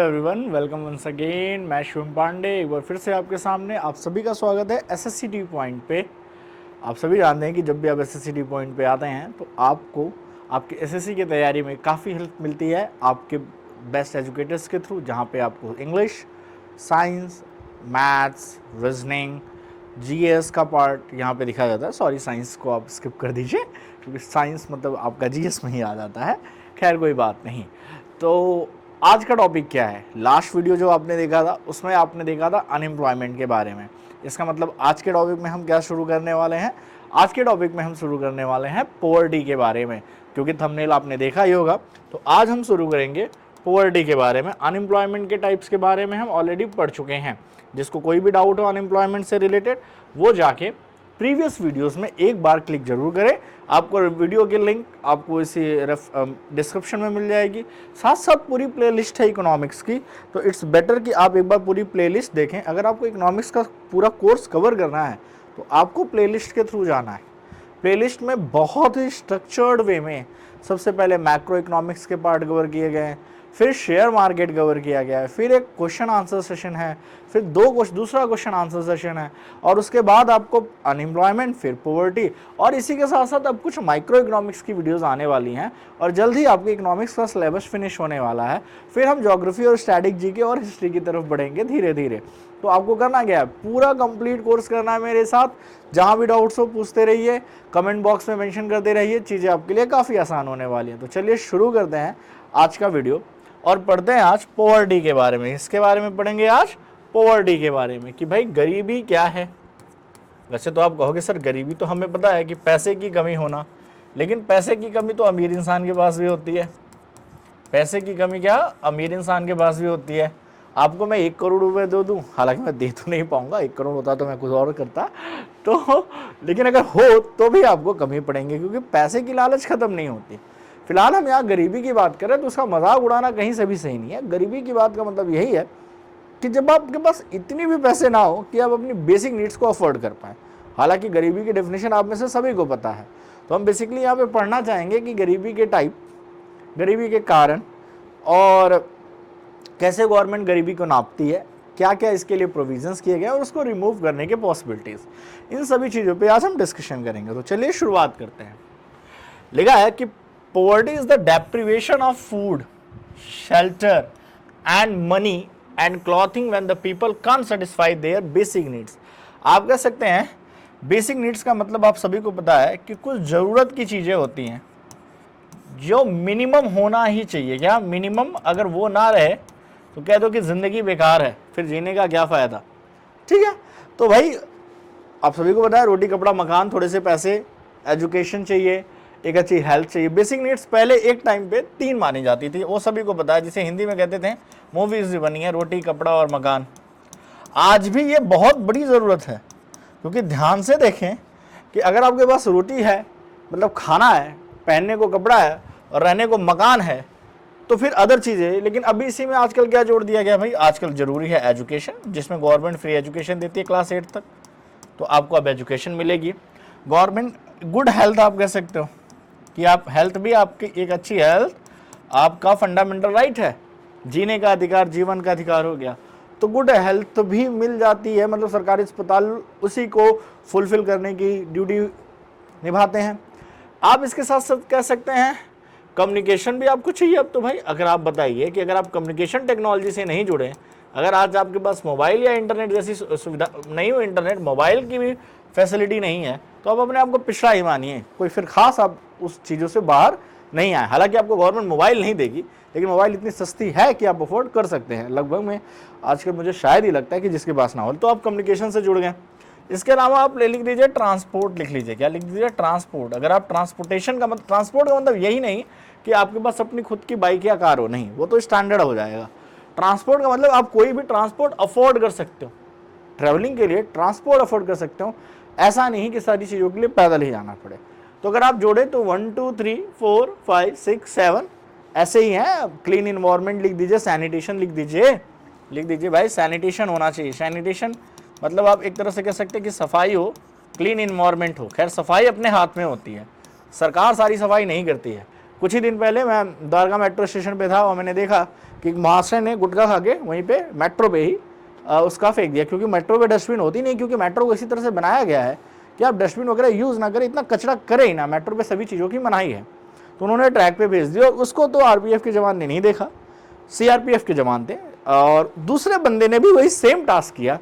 Everyone, welcome once again. मैं शिवम पांडे एक बार फिर से आपके सामने आप सभी का स्वागत है एसएससी टी पॉइंट पे। आप सभी जानते हैं कि जब भी आप एसएससी टी पॉइंट पे आते हैं तो आपको आपके एसएससी की तैयारी में काफ़ी हेल्प मिलती है आपके बेस्ट एजुकेटर्स के थ्रू, जहाँ पे आपको English, science, maths, reasoning, GS का पार्ट यहाँ पे दिखाया जाता है। सॉरी, साइंस को आप स्किप कर दीजिए क्योंकि साइंस मतलब आपका जीएस में ही आ जाता है। खैर कोई बात नहीं। तो आज का टॉपिक क्या है? लास्ट वीडियो जो आपने देखा था उसमें आपने देखा था अनएम्प्लॉयमेंट के बारे में। इसका मतलब आज के टॉपिक में हम क्या शुरू करने वाले हैं? आज के टॉपिक में हम शुरू करने वाले हैं पॉवर्टी के बारे में, क्योंकि थंबनेल आपने देखा ही होगा। तो आज हम शुरू करेंगे पॉवर्टी के बारे में। अनएम्प्लॉयमेंट के टाइप्स के बारे में हम ऑलरेडी पढ़ चुके हैं। जिसको कोई भी डाउट हो अनएम्प्लॉयमेंट से रिलेटेड, वो जाके प्रीवियस वीडियोस में एक बार क्लिक जरूर करें। आपको वीडियो की लिंक आपको इसी डिस्क्रिप्शन में मिल जाएगी। साथ साथ पूरी प्लेलिस्ट है इकोनॉमिक्स की, तो इट्स बेटर कि आप एक बार पूरी प्लेलिस्ट देखें। अगर आपको इकोनॉमिक्स का पूरा कोर्स कवर करना है तो आपको प्लेलिस्ट के थ्रू जाना है। प्लेलिस्ट में बहुत ही स्ट्रक्चर्ड वे में सबसे पहले मैक्रो इकोनॉमिक्स के पार्ट कवर किए गए हैं, फिर शेयर मार्केट कवर किया गया है, फिर एक क्वेश्चन आंसर सेशन है, फिर दूसरा क्वेश्चन आंसर सेशन है, और उसके बाद आपको अनएम्प्लॉयमेंट, फिर पॉवर्टी, और इसी के साथ साथ अब कुछ माइक्रो इकोनॉमिक्स की वीडियोस आने वाली हैं। और जल्द ही आपके इकोनॉमिक्स का सिलेबस फिनिश होने वाला है। फिर हम ज्योग्राफी और स्टैटिक जीके और हिस्ट्री की तरफ बढ़ेंगे धीरे धीरे। तो आपको करना क्या है? पूरा कंप्लीट कोर्स करना है मेरे साथ। जहाँ भी डाउट्स हो पूछते रहिए, कमेंट बॉक्स में मेंशन करते रहिए, चीज़ें आपके लिए काफ़ी आसान होने वाली हैं। तो चलिए शुरू करते हैं आज का वीडियो और पढ़ते हैं आज पॉवर्टी के बारे में। इसके बारे में पढ़ेंगे आज पॉवर्टी के बारे में कि भाई गरीबी क्या है। वैसे तो आप कहोगे सर गरीबी तो हमें पता है कि पैसे की कमी होना, लेकिन पैसे की कमी तो अमीर इंसान के पास भी होती है। पैसे की कमी क्या अमीर इंसान के पास भी होती है। आपको मैं 1 करोड़ रुपए दे दूं, हालांकि मैं दे तो नहीं पाऊंगा, 1 करोड़ होता तो मैं कुछ और करता तो, लेकिन अगर हो तो भी आपको कमी पड़ेंगे, क्योंकि पैसे की लालच खत्म नहीं होती। फिलहाल हम यहाँ गरीबी की बात करें तो उसका मजाक उड़ाना कहीं से भी सही नहीं है। गरीबी की बात का मतलब यही है कि जब आपके पास इतनी भी पैसे ना हो कि आप अपनी बेसिक नीड्स को अफोर्ड कर पाएँ। हालांकि गरीबी की डेफिनेशन आप में से सभी को पता है। तो हम बेसिकली यहाँ पे पढ़ना चाहेंगे कि गरीबी के टाइप, गरीबी के कारण, और कैसे गवर्नमेंट गरीबी को नापती है, क्या क्या इसके लिए प्रोविजंस किए गए और उसको रिमूव करने के पॉसिबिलिटीज़, इन सभी चीज़ों पे आज हम डिस्कशन करेंगे। तो चलिए शुरुआत करते हैं। लिखा है कि poverty is the deprivation of food, shelter and money and clothing when the people can't satisfy their basic needs। आप कह सकते हैं बेसिक नीड्स का मतलब आप सभी को पता है कि कुछ ज़रूरत की चीज़ें होती हैं जो मिनिमम होना ही चाहिए। क्या मिनिमम अगर वो ना रहे तो कह दो कि ज़िंदगी बेकार है, फिर जीने का क्या फ़ायदा। ठीक है, तो भाई आप सभी को पता है रोटी कपड़ा मकान, थोड़े से पैसे, एजुकेशन चाहिए, एक अच्छी हेल्थ चाहिए। बेसिक नीड्स पहले एक टाइम पे 3 मानी जाती थी, वो सभी को पता है, जिसे हिंदी में कहते थे, मूवीज भी बनी है, रोटी कपड़ा और मकान। आज भी ये बहुत बड़ी ज़रूरत है, क्योंकि ध्यान से देखें कि अगर आपके पास रोटी है मतलब खाना है, पहनने को कपड़ा है और रहने को मकान है, तो फिर अदर चीज़ें। लेकिन अभी इसी में आजकल क्या जोड़ दिया गया भाई? आजकल ज़रूरी है एजुकेशन, जिसमें गवर्नमेंट फ्री एजुकेशन देती है क्लास 8 तक, तो आपको अब एजुकेशन मिलेगी। गवर्नमेंट गुड हेल्थ आप कह सकते हो कि आप हेल्थ भी, आपकी एक अच्छी हेल्थ आपका फंडामेंटल राइट है, जीने का अधिकार, जीवन का अधिकार हो गया, तो गुड हेल्थ भी मिल जाती है। मतलब सरकारी अस्पताल उसी को फुलफिल करने की ड्यूटी निभाते हैं। आप इसके साथ साथ कह सकते हैं कम्युनिकेशन भी आपको चाहिए। अब तो भाई अगर आप बताइए कि अगर आप कम्युनिकेशन टेक्नोलॉजी से नहीं जुड़े, अगर आज आपके पास मोबाइल या इंटरनेट जैसी सुविधा नहीं हो, इंटरनेट मोबाइल की भी फैसिलिटी नहीं है, तो आप अपने आप को पिछड़ा ही मानिए। कोई फिर खास आप उस चीज़ों से बाहर नहीं आए। हालांकि आपको गवर्नमेंट मोबाइल नहीं देगी, लेकिन मोबाइल इतनी सस्ती है कि आप अफोर्ड कर सकते हैं। लगभग में आजकल मुझे शायद ही लगता है कि जिसके पास ना हो, तो आप कम्युनिकेशन से जुड़ गए। इसके अलावा आप लिख दीजिए ट्रांसपोर्ट, लिख लीजिए। क्या लिख दीजिए? ट्रांसपोर्ट। अगर आप ट्रांसपोर्टेशन का मतलब, ट्रांसपोर्ट का मतलब यही नहीं कि आपके पास अपनी खुद की बाइक या कार हो, नहीं, वो तो स्टैंडर्ड हो जाएगा। ट्रांसपोर्ट का मतलब आप कोई भी ट्रांसपोर्ट अफोर्ड कर सकते हो, ट्रैवलिंग के लिए ट्रांसपोर्ट अफोर्ड कर सकते हो। ऐसा नहीं कि सारी चीज़ों के लिए पैदल ही जाना पड़े। तो अगर आप जोड़े तो 1 2 3 4 5 6 7 ऐसे ही हैं। क्लीन इन्वायरमेंट लिख दीजिए, सैनिटेशन लिख दीजिए भाई, सैनिटेशन होना चाहिए। सैनिटेशन मतलब आप एक तरह से कह सकते हैं कि सफाई हो, क्लीन इन्वायरमेंट हो। खैर सफाई अपने हाथ में होती है, सरकार सारी सफाई नहीं करती है, कुछ ही दिन पहले मैं द्वारका मेट्रो स्टेशन पे था और मैंने देखा कि एक महाशय ने गुटखा खा के वहीं पे मेट्रो पे ही उसका फेंक दिया, क्योंकि मेट्रो पे डस्टबिन होती नहीं, क्योंकि मेट्रो को इसी तरह से बनाया गया है कि आप डस्टबिन वगैरह यूज़ ना करें, इतना कचरा करें ही ना, मेट्रो पे सभी चीज़ों की मनाही है। तो उन्होंने ट्रैक पे भेज दिया और उसको तो आरपीएफ के जवान ने नहीं देखा, सीआरपीएफ के जवान थे, और दूसरे बंदे ने भी वही सेम टास्क किया।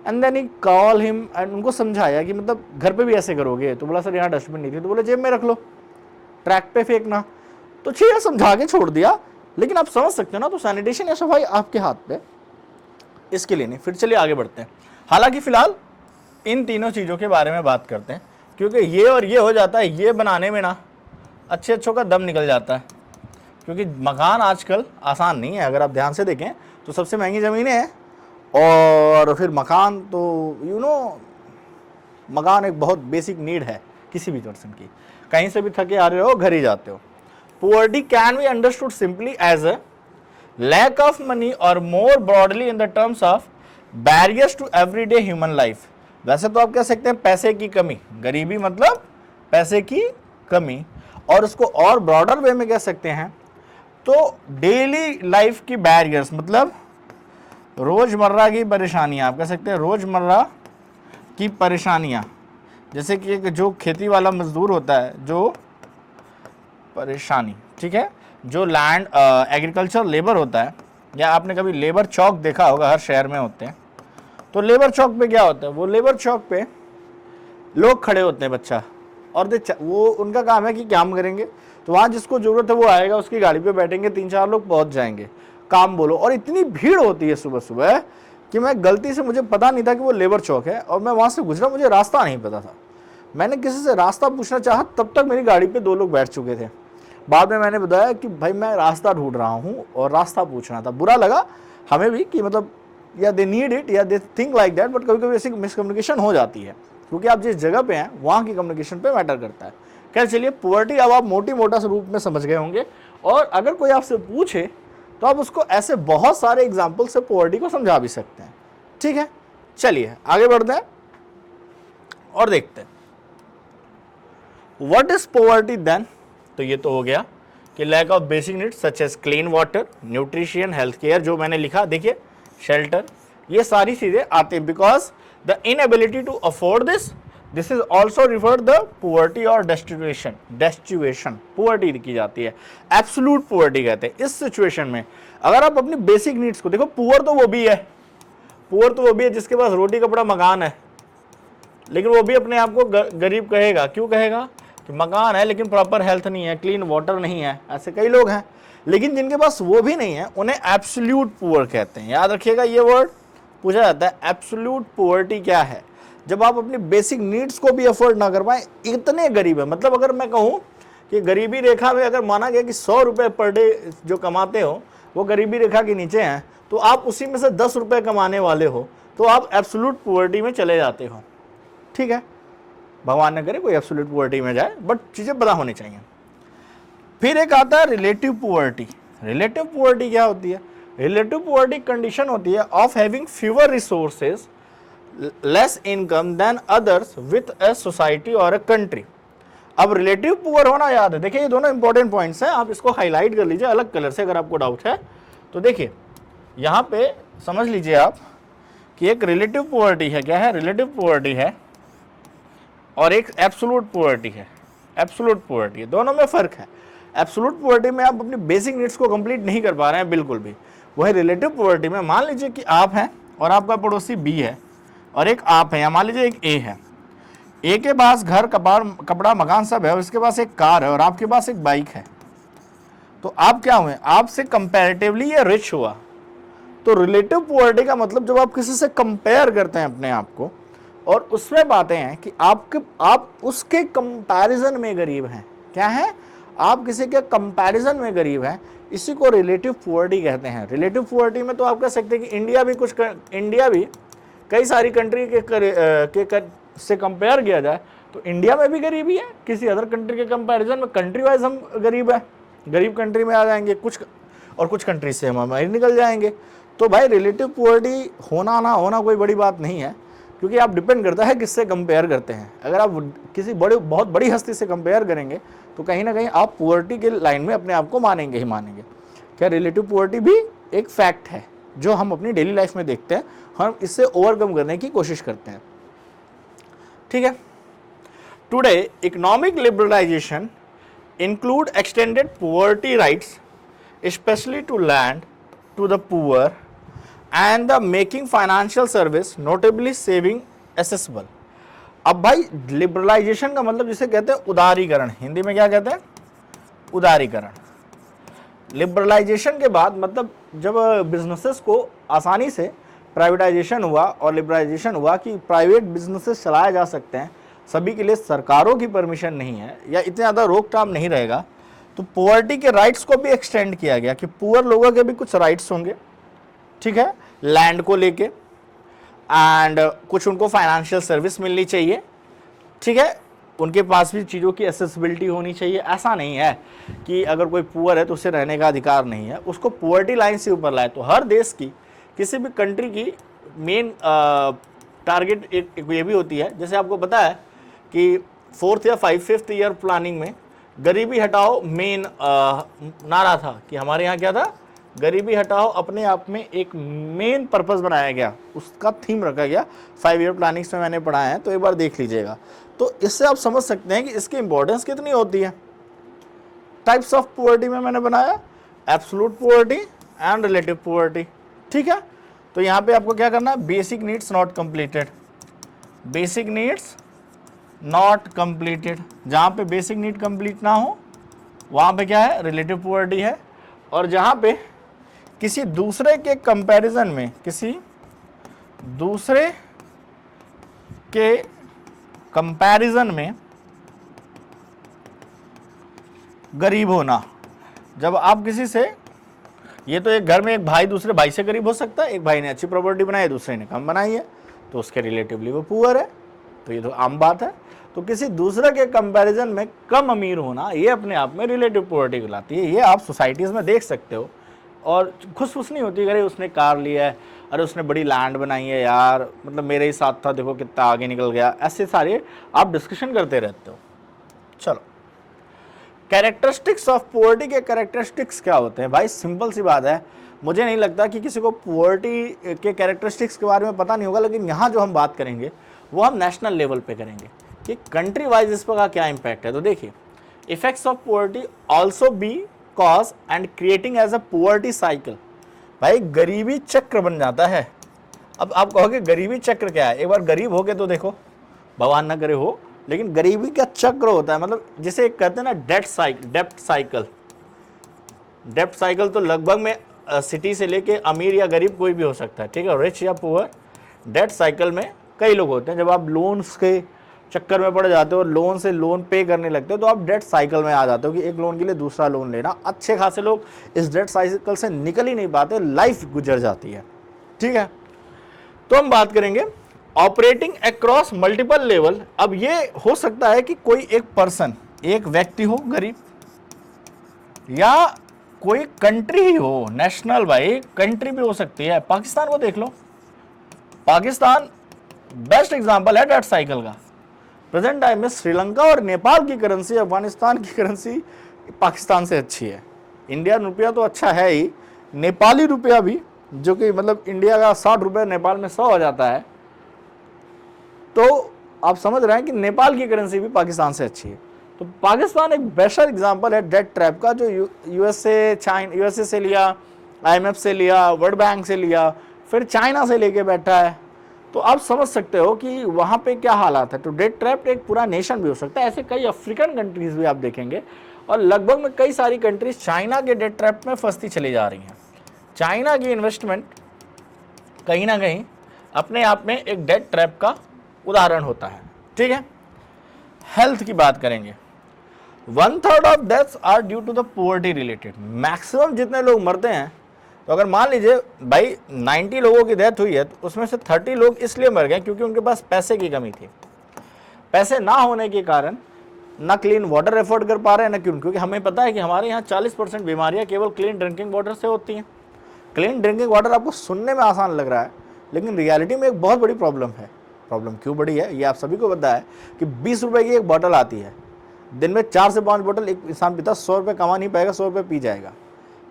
And then he call him and उनको समझाया कि मतलब घर पे भी ऐसे करोगे? तो बोला सर यहाँ डस्टबिन नहीं थी। तो बोले जेब में रख लो, ट्रैक पे फेंकना। तो ठीक है, समझा के छोड़ दिया, लेकिन आप समझ सकते हो ना, तो सैनिटेशन या सफाई आपके हाथ पे, इसके लिए नहीं। फिर चलिए आगे बढ़ते हैं। हालांकि फिलहाल इन तीनों चीज़ों के बारे में बात करते हैं, क्योंकि ये और ये हो जाता है, ये बनाने में ना अच्छे अच्छों का दम निकल जाता है, क्योंकि मकान आजकल आसान नहीं है। अगर आप ध्यान से देखें तो सबसे महंगी ज़मीनें हैं, और फिर मकान तो मकान एक बहुत बेसिक नीड है किसी भी पर्सन की। कहीं से भी थके आ रहे हो, घर ही जाते हो। Poverty can be understood simply as a lack of money और more broadly in the terms of barriers to everyday human life. वैसे तो आप कह सकते हैं पैसे की कमी, गरीबी मतलब पैसे की कमी, और उसको और ब्रॉडर वे में कह सकते हैं तो डेली लाइफ की बैरियर्स, मतलब रोजमर्रा की परेशानियां। आप कह सकते हैं रोजमर्रा की परेशानियां, जैसे कि जो खेती वाला मजदूर होता है, जो परेशानी, ठीक है, जो लैंड एग्रीकल्चर लेबर होता है, या आपने कभी लेबर चौक देखा होगा, हर शहर में होते हैं। तो लेबर चौक पे क्या होता है, वो लेबर चौक पे लोग खड़े होते हैं, बच्चा, और वो उनका काम है कि काम करेंगे, तो वहाँ जिसको ज़रूरत है वो आएगा, उसकी गाड़ी पे बैठेंगे, 3-4 लोग पहुँच जाएंगे, काम बोलो। और इतनी भीड़ होती है सुबह सुबह कि मैं गलती से, मुझे पता नहीं था कि वो लेबर चौक है, और मैं वहाँ से गुजरा, मुझे रास्ता नहीं पता था। मैंने किसी से रास्ता पूछना चाहा, तब तक मेरी गाड़ी पे 2 लोग बैठ चुके थे। बाद में मैंने बताया कि भाई मैं रास्ता ढूंढ रहा हूँ और रास्ता पूछना था। बुरा लगा हमें भी कि मतलब या दे नीड इट या they think like that, but कभी कभी ऐसी मिसकम्युनिकेशन हो जाती है, क्योंकि आप जिस जगह पे हैं वहाँ की कम्युनिकेशन पे मैटर करता है। खैर चलिए, पुअर्टी अब आप मोटा सा रूप में समझ गए होंगे, और अगर कोई आपसे पूछे तो आप उसको ऐसे बहुत सारे एग्जाम्पल से पुअर्टी को समझा भी सकते हैं। ठीक है, चलिए आगे बढ़ते हैं और देखते हैं व्हाट इज पुअर्टी देन। तो ये तो हो गया कि lack of basic needs such as clean water, nutrition, health care, जो मैंने लिखा देखिए, शेल्टर, ये सारी चीजें आती हैं। Because the inability to afford this is also referred the poverty और डेस्टिवेशन पुअर्टी की जाती है, एब्सोल्यूट पुअर्टी कहते हैं। इस सिचुएशन में अगर आप अपनी बेसिक नीड्स को देखो, पुअर तो वो भी है, पुअर तो वो भी है जिसके पास रोटी कपड़ा मकान है, लेकिन वो भी अपने आप को गरीब कहेगा। क्यों कहेगा? कि मकान है लेकिन प्रॉपर हेल्थ नहीं है, क्लीन वाटर नहीं है, ऐसे कई लोग हैं। लेकिन जिनके पास वो भी नहीं है उन्हें एब्सोल्यूट पुअर कहते हैं। याद रखिएगा, ये वर्ड पूछा जाता है, एब्सोल्यूट पुअर्टी क्या है? जब आप अपनी बेसिक नीड्स को भी अफोर्ड ना कर पाए, इतने गरीब है। मतलब अगर मैं कहूँ कि गरीबी रेखा में अगर माना गया कि 100 रुपये पर डे जो कमाते हो वो गरीबी रेखा के नीचे हैं, तो आप उसी में से 10 रुपये कमाने वाले हो, तो आप एब्सोल्यूट पुअर्टी में चले जाते हो। ठीक है, भगवान न करे कोई एब्सोल्यूट पुअर्टी में जाए, बट चीज़ें पता होनी चाहिए। फिर एक आता है रिलेटिव पुअर्टी। रिलेटिव पुअर्टी क्या होती है? रिलेटिव पुअर्टी कंडीशन होती है of having fewer resources, less income than others with a society और अ कंट्री। अब रिलेटिव पुअर होना याद है, देखिए ये दोनों इंपॉर्टेंट पॉइंट्स हैं, आप इसको हाईलाइट कर लीजिए अलग कलर से अगर आपको डाउट है तो। देखिए यहाँ पे समझ लीजिए आप कि एक रिलेटिव पुअर्टी है, क्या है? रिलेटिव पुअर्टी है, और एक एब्सोल्यूट पुअर्टी है। एब्सोल्यूट पुअर्टी, दोनों में फ़र्क है। एब्सोल्यूट पुअर्टी में आप अपनी बेसिक नीड्स को कंप्लीट नहीं कर पा रहे हैं बिल्कुल भी। वही रिलेटिव पुअर्टी में मान लीजिए कि आप हैं और आपका पड़ोसी बी है, और एक आप है, या मान लीजिए एक ए है। ए के पास घर कपड़ा मकान सब है, और इसके पास एक कार है, और आपके पास एक बाइक है। तो आप क्या हुए? आपसे कंपैरेटिवली ये रिच हुआ। तो रिलेटिव पुअर्टी का मतलब जब आप किसी से कंपेयर करते हैं अपने आप को, और उसमें पाते हैं कि आप उसके कंपैरिजन में गरीब हैं। क्या है? आप किसी के कंपैरिजन में गरीब हैं, इसी को रिलेटिव पुअर्टी कहते हैं। रिलेटिव पुअर्टी में तो आप कह सकते हैं कि इंडिया भी कई सारी कंट्री से कंपेयर किया जाए तो इंडिया में भी गरीबी है, किसी अदर कंट्री के कंपैरिजन में कंट्री वाइज हम गरीब है, गरीब कंट्री में आ जाएंगे कुछ, और कुछ कंट्री से हम अमीर निकल जाएंगे। तो भाई रिलेटिव पुअर्टी होना ना होना कोई बड़ी बात नहीं है, क्योंकि आप डिपेंड करता है किससे कंपेयर करते हैं। अगर आप किसी बहुत बड़ी हस्ती से कंपेयर करेंगे तो कहीं ना कहीं आप पुअर्टी के लाइन में अपने आप को मानेंगे ही मानेंगे। क्या रिलेटिव पुअर्टी भी एक फैक्ट है जो हम अपनी डेली लाइफ में देखते हैं, हम इससे ओवरकम करने की कोशिश करते हैं। ठीक है, today economic liberalisation include extended poverty rights specially to land to the poor and the making financial service notably saving accessible. अब भाई लिबरलाइजेशन का मतलब जिसे कहते हैं उदारीकरण, हिंदी में क्या कहते हैं, उदारीकरण। लिबरलाइजेशन के बाद मतलब जब बिजनेसेस को आसानी से प्राइवेटाइजेशन हुआ और लिबरलाइजेशन हुआ कि प्राइवेट बिजनेसेस चलाए जा सकते हैं, सभी के लिए सरकारों की परमिशन नहीं है या इतने ज़्यादा रोकथाम नहीं रहेगा, तो पुअर्टी के राइट्स को भी एक्सटेंड किया गया कि पुअर लोगों के भी कुछ राइट्स होंगे। ठीक है, लैंड को लेके एंड कुछ उनको फाइनेंशियल सर्विस मिलनी चाहिए। ठीक है, उनके पास भी चीज़ों की एक्सेसिबिलिटी होनी चाहिए। ऐसा नहीं है कि अगर कोई पुअर है तो उसे रहने का अधिकार नहीं है, उसको पुअर्टी लाइन से ऊपर लाए। तो हर देश की, किसी भी कंट्री की मेन टारगेट एक ये भी होती है, जैसे आपको पता है कि 4th या 5th ईयर प्लानिंग में गरीबी हटाओ मेन नारा था कि हमारे यहाँ क्या था, गरीबी हटाओ अपने आप में एक मेन पर्पस बनाया गया, उसका थीम रखा गया। 5 ईयर प्लानिंग्स में मैंने पढ़ा है, तो एक बार देख लीजिएगा। तो इससे आप समझ सकते हैं कि इसकी इंपॉर्टेंस कितनी होती है। टाइप्स ऑफ पुअर्टी में मैंने बनाया absolute poverty and relative poverty. ठीक है, तो यहाँ पे आपको क्या करना है, basic needs not completed, basic needs not completed. जहाँ पे बेसिक नीड कंप्लीट ना हो वहाँ पे क्या है, रिलेटिव पुअर्टी है। और जहाँ पे किसी दूसरे के कंपैरिजन में, किसी दूसरे के कंपैरिजन में गरीब होना, जब आप किसी से, ये तो एक घर में एक भाई दूसरे भाई से गरीब हो सकता है, एक भाई ने अच्छी प्रॉपर्टी बनाई दूसरे ने कम बनाई है, तो उसके रिलेटिवली वो पुअर है, तो ये तो आम बात है। तो किसी दूसरे के कंपैरिजन में कम अमीर होना, ये अपने आप में रिलेटिव पुअर्टी कहलाती है। ये आप सोसाइटीज़ में देख सकते हो। और खुश नहीं होती, अरे उसने कार लिया है, अरे उसने बड़ी लैंड बनाई है यार, मतलब मेरे ही साथ था, देखो कितना आगे निकल गया, ऐसे सारे आप डिस्कशन करते रहते हो। चलो, कैरेक्टरिस्टिक्स ऑफ पुअर्टी के कैरेक्टरिस्टिक्स क्या होते हैं भाई, सिंपल सी बात है। मुझे नहीं लगता कि किसी को पुअर्टी के कैरेक्टरिस्टिक्स के बारे में पता नहीं होगा, लेकिन यहाँ जो हम बात करेंगे वो हम नेशनल लेवल पे करेंगे कि कंट्री वाइज इस पर का क्या इम्पैक्ट है। तो देखिए, effects of poverty also because and creating as a poverty cycle. भाई गरीबी चक्र बन जाता है। अब आप कहोगे गरीबी चक्र क्या है, एक बार गरीब हो गए तो देखो, भगवान ना करे हो, लेकिन गरीबी का चक्र होता है, मतलब जिसे कहते हैं ना डेब्ट साइकिल। डेब्ट साइकिल तो लगभग में सिटी से लेके अमीर या गरीब कोई भी हो सकता है, ठीक है, रिच या पुअर। डेब्ट साइकिल में कई लोग होते हैं, जब आप लोन्स के चक्कर में पड़ जाते हो, लोन से लोन पे करने लगते हो, तो आप डेट साइकिल में आ जाते हो कि एक लोन के लिए दूसरा लोन लेना। अच्छे खासे लोग इस डेट साइकिल से निकल ही नहीं पाते, लाइफ गुजर जाती है। ठीक है, तो हम बात करेंगे ऑपरेटिंग अक्रॉस मल्टीपल लेवल। अब ये हो सकता है कि कोई एक पर्सन, एक व्यक्ति हो गरीब, या कोई कंट्री ही हो, नेशनल, भाई कंट्री भी हो सकती है। पाकिस्तान को देख लो, पाकिस्तान बेस्ट एग्जांपल है डेट साइकिल का। प्रेजेंट टाइम में श्रीलंका और नेपाल की करेंसी, अफगानिस्तान की करेंसी पाकिस्तान से अच्छी है। इंडियन रुपया तो अच्छा है ही, नेपाली रुपया भी, जो कि मतलब इंडिया का 60 रुपये नेपाल में 100 हो जाता है। तो आप समझ रहे हैं कि नेपाल की करेंसी भी पाकिस्तान से अच्छी है। तो पाकिस्तान एक बेस्ट एग्जांपल है डेट ट्रैप का, जो यूएसए से लिया, IMF से लिया, वर्ल्ड बैंक से लिया, फिर चाइना से लेके बैठा है। तो आप समझ सकते हो कि वहाँ पे क्या हालात है। तो डेट ट्रैप एक पूरा नेशन भी हो सकता है। ऐसे कई अफ्रीकन कंट्रीज भी आप देखेंगे, और लगभग में कई सारी कंट्रीज चाइना के डेट ट्रैप में फंसती चली जा रही हैं। चाइना की इन्वेस्टमेंट कहीं ना कहीं अपने आप में एक डेट ट्रैप का उदाहरण होता है। ठीक है, हेल्थ की बात करेंगे। 1/3 of deaths are due to the poverty related. Maximum जितने लोग मरते हैं, तो अगर मान लीजिए भाई 90 लोगों की डेथ हुई है, तो उसमें से 30 लोग इसलिए मर गए क्योंकि उनके पास पैसे की कमी थी। पैसे ना होने के कारण ना क्लीन वाटर एफोर्ड कर पा रहे हैं, ना क्योंकि हमें पता है कि हमारे यहाँ 40% बीमारियाँ केवल क्लीन ड्रिंकिंग वाटर से होती हैं। क्लीन ड्रिंकिंग वाटर आपको सुनने में आसान लग रहा है, लेकिन रियलिटी में एक बहुत बड़ी प्रॉब्लम है। प्रॉब्लम क्यों बड़ी है ये आप सभी को पता है कि 20 रुपए की एक बॉटल आती है, दिन में 4 से 5 बोतल एक इंसान पीता, 100 रुपये कमा नहीं पाएगा, 100 रुपये पी जाएगा।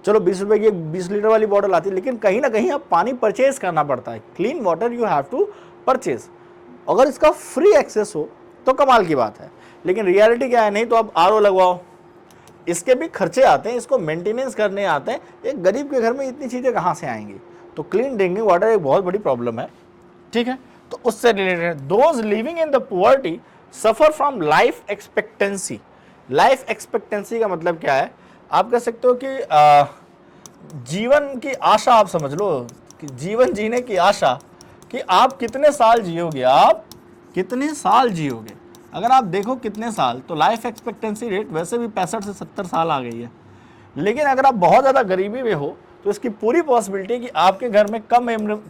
चलो 20 रुपये की एक 20 लीटर वाली बॉटल आती है, लेकिन कहीं ना कहीं आप पानी परचेज करना पड़ता है। Clean water you have to purchase. अगर इसका फ्री एक्सेस हो तो कमाल की बात है, लेकिन रियलिटी क्या है, नहीं तो आप RO लगवाओ, इसके भी खर्चे आते हैं, इसको मेंटेनेंस करने आते हैं। एक गरीब के घर में इतनी चीज़ें कहाँ से आएंगी? तो क्लीन ड्रिंकिंग वाटर एक बहुत बड़ी प्रॉब्लम है, ठीक है। तो उससे related, those living in the poverty suffer from life expectancy. Life expectancy का मतलब क्या है? आप कह सकते हो कि जीवन की आशा, आप समझ लो कि जीवन जीने की आशा, कि आप कितने साल जियोगे, आप कितने साल जियोगे। अगर आप देखो कितने साल, तो लाइफ एक्सपेक्टेंसी रेट वैसे भी 65 से 70 साल आ गई है। लेकिन अगर आप बहुत ज़्यादा गरीबी में हो तो इसकी पूरी पॉसिबिलिटी है कि आपके घर में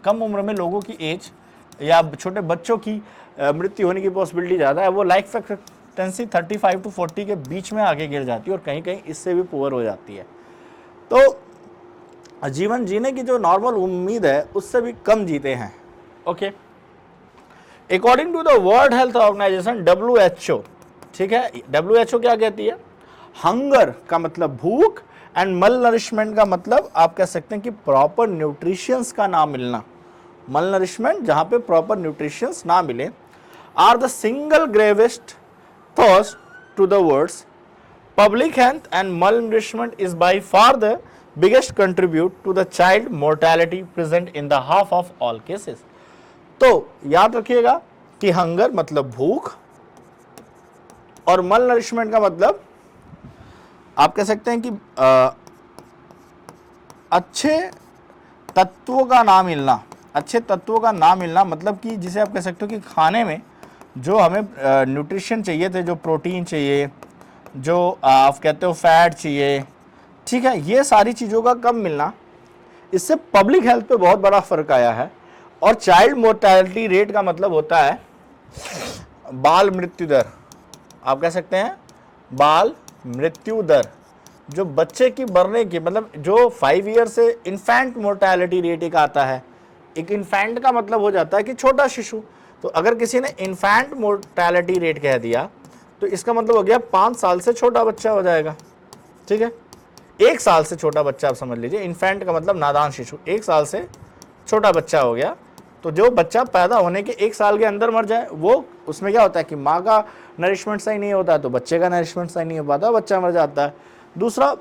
कम उम्र में लोगों की एज या छोटे बच्चों की मृत्यु होने की पॉसिबिलिटी ज़्यादा है। वो लाइफ एक्सपेक्टेंसी 35 to 40 के बीच में आगे गिर जाती है, और कहीं कहीं इससे भी पुअर हो जाती है। तो जीवन जीने की जो नॉर्मल उम्मीद है उससे भी कम जीते हैं। Okay, according to the world health organization WHO, ठीक है, WHO क्या कहती है? हंगर का मतलब भूख, एंड मल नरिशमेंट का मतलब आप कह सकते हैं कि प्रॉपर न्यूट्रिशंस का ना मिलना। मल नरिशमेंट जहां पे प्रॉपर न्यूट्रिशंस ना मिले, are the single gravest cause to the world's public health, and malnourishment is by far the biggest contribute to the child mortality present in the half of all cases. तो याद रखिएगा कि hunger मतलब भूख, और मल नरिशमेंट का मतलब आप कह सकते हैं कि अच्छे तत्वों का ना मिलना। अच्छे तत्वों का ना मिलना मतलब कि जिसे आप कह सकते हो कि खाने में जो हमें न्यूट्रिशन चाहिए थे, जो प्रोटीन चाहिए, जो आप कहते हो फैट चाहिए, ठीक है, ये सारी चीज़ों का कम मिलना, इससे पब्लिक हेल्थ पे बहुत बड़ा फर्क आया है। और चाइल्ड मोर्टेलिटी रेट का मतलब होता है बाल मृत्यु दर। आप कह सकते हैं बाल मृत्यु दर, जो बच्चे की मरने की, मतलब जो 5 ईयर से इन्फेंट मोर्टेलिटी रेट एक आता है। एक इन्फेंट का मतलब हो जाता है कि छोटा शिशु। तो अगर किसी ने इन्फेंट मोर्टेलिटी रेट कह दिया तो इसका मतलब हो गया 5 साल से छोटा बच्चा हो जाएगा, ठीक है। 1 साल से छोटा बच्चा आप समझ लीजिए, इन्फेंट का मतलब नादान शिशु, 1 साल से छोटा बच्चा हो गया। तो जो बच्चा पैदा होने के 1 साल के अंदर मर जाए, वो उसमें क्या होता है कि माँ का नरिशमेंट सही नहीं होता, तो बच्चे का नरिशमेंट सही नहीं हो पाता, बच्चा मर जाता है। दूसरा,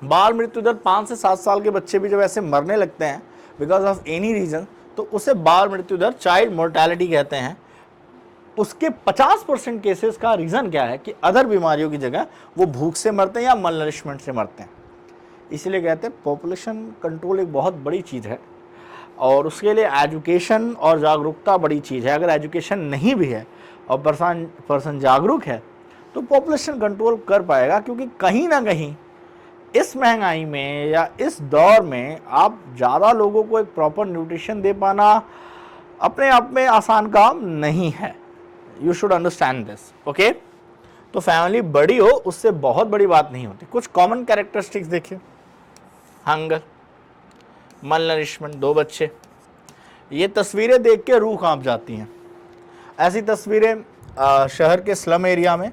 बाल मृत्यु दर 5 से 7 साल के बच्चे भी जब ऐसे मरने लगते हैं बिकॉज ऑफ एनी रीजन, तो उसे बाल मृत्यु दर, चाइल्ड मोर्टेलिटी कहते हैं। उसके 50% केसेस का रीज़न क्या है कि अदर बीमारियों की जगह वो भूख से मरते हैं या मल नरिशमेंट से मरते हैं। इसलिए कहते हैं पॉपुलेशन कंट्रोल एक बहुत बड़ी चीज़ है, और उसके लिए एजुकेशन और जागरूकता बड़ी चीज़ है। अगर एजुकेशन नहीं भी है और पर्सन जागरूक है तो पॉपुलेशन कंट्रोल कर पाएगा, क्योंकि कहीं ना कहीं इस महंगाई में या इस दौर में आप ज़्यादा लोगों को एक प्रॉपर न्यूट्रिशन दे पाना अपने आप में आसान काम नहीं है। You should understand this, okay. तो फैमिली बड़ी हो उससे बहुत बड़ी बात नहीं होती। कुछ कॉमन कैरेक्टरिस्टिक्स देखिए, हंगर, मल नरिशमेंट, 2 बच्चे। ये तस्वीरें देख के रूह कांप जाती हैं। ऐसी तस्वीरें शहर के स्लम एरिया में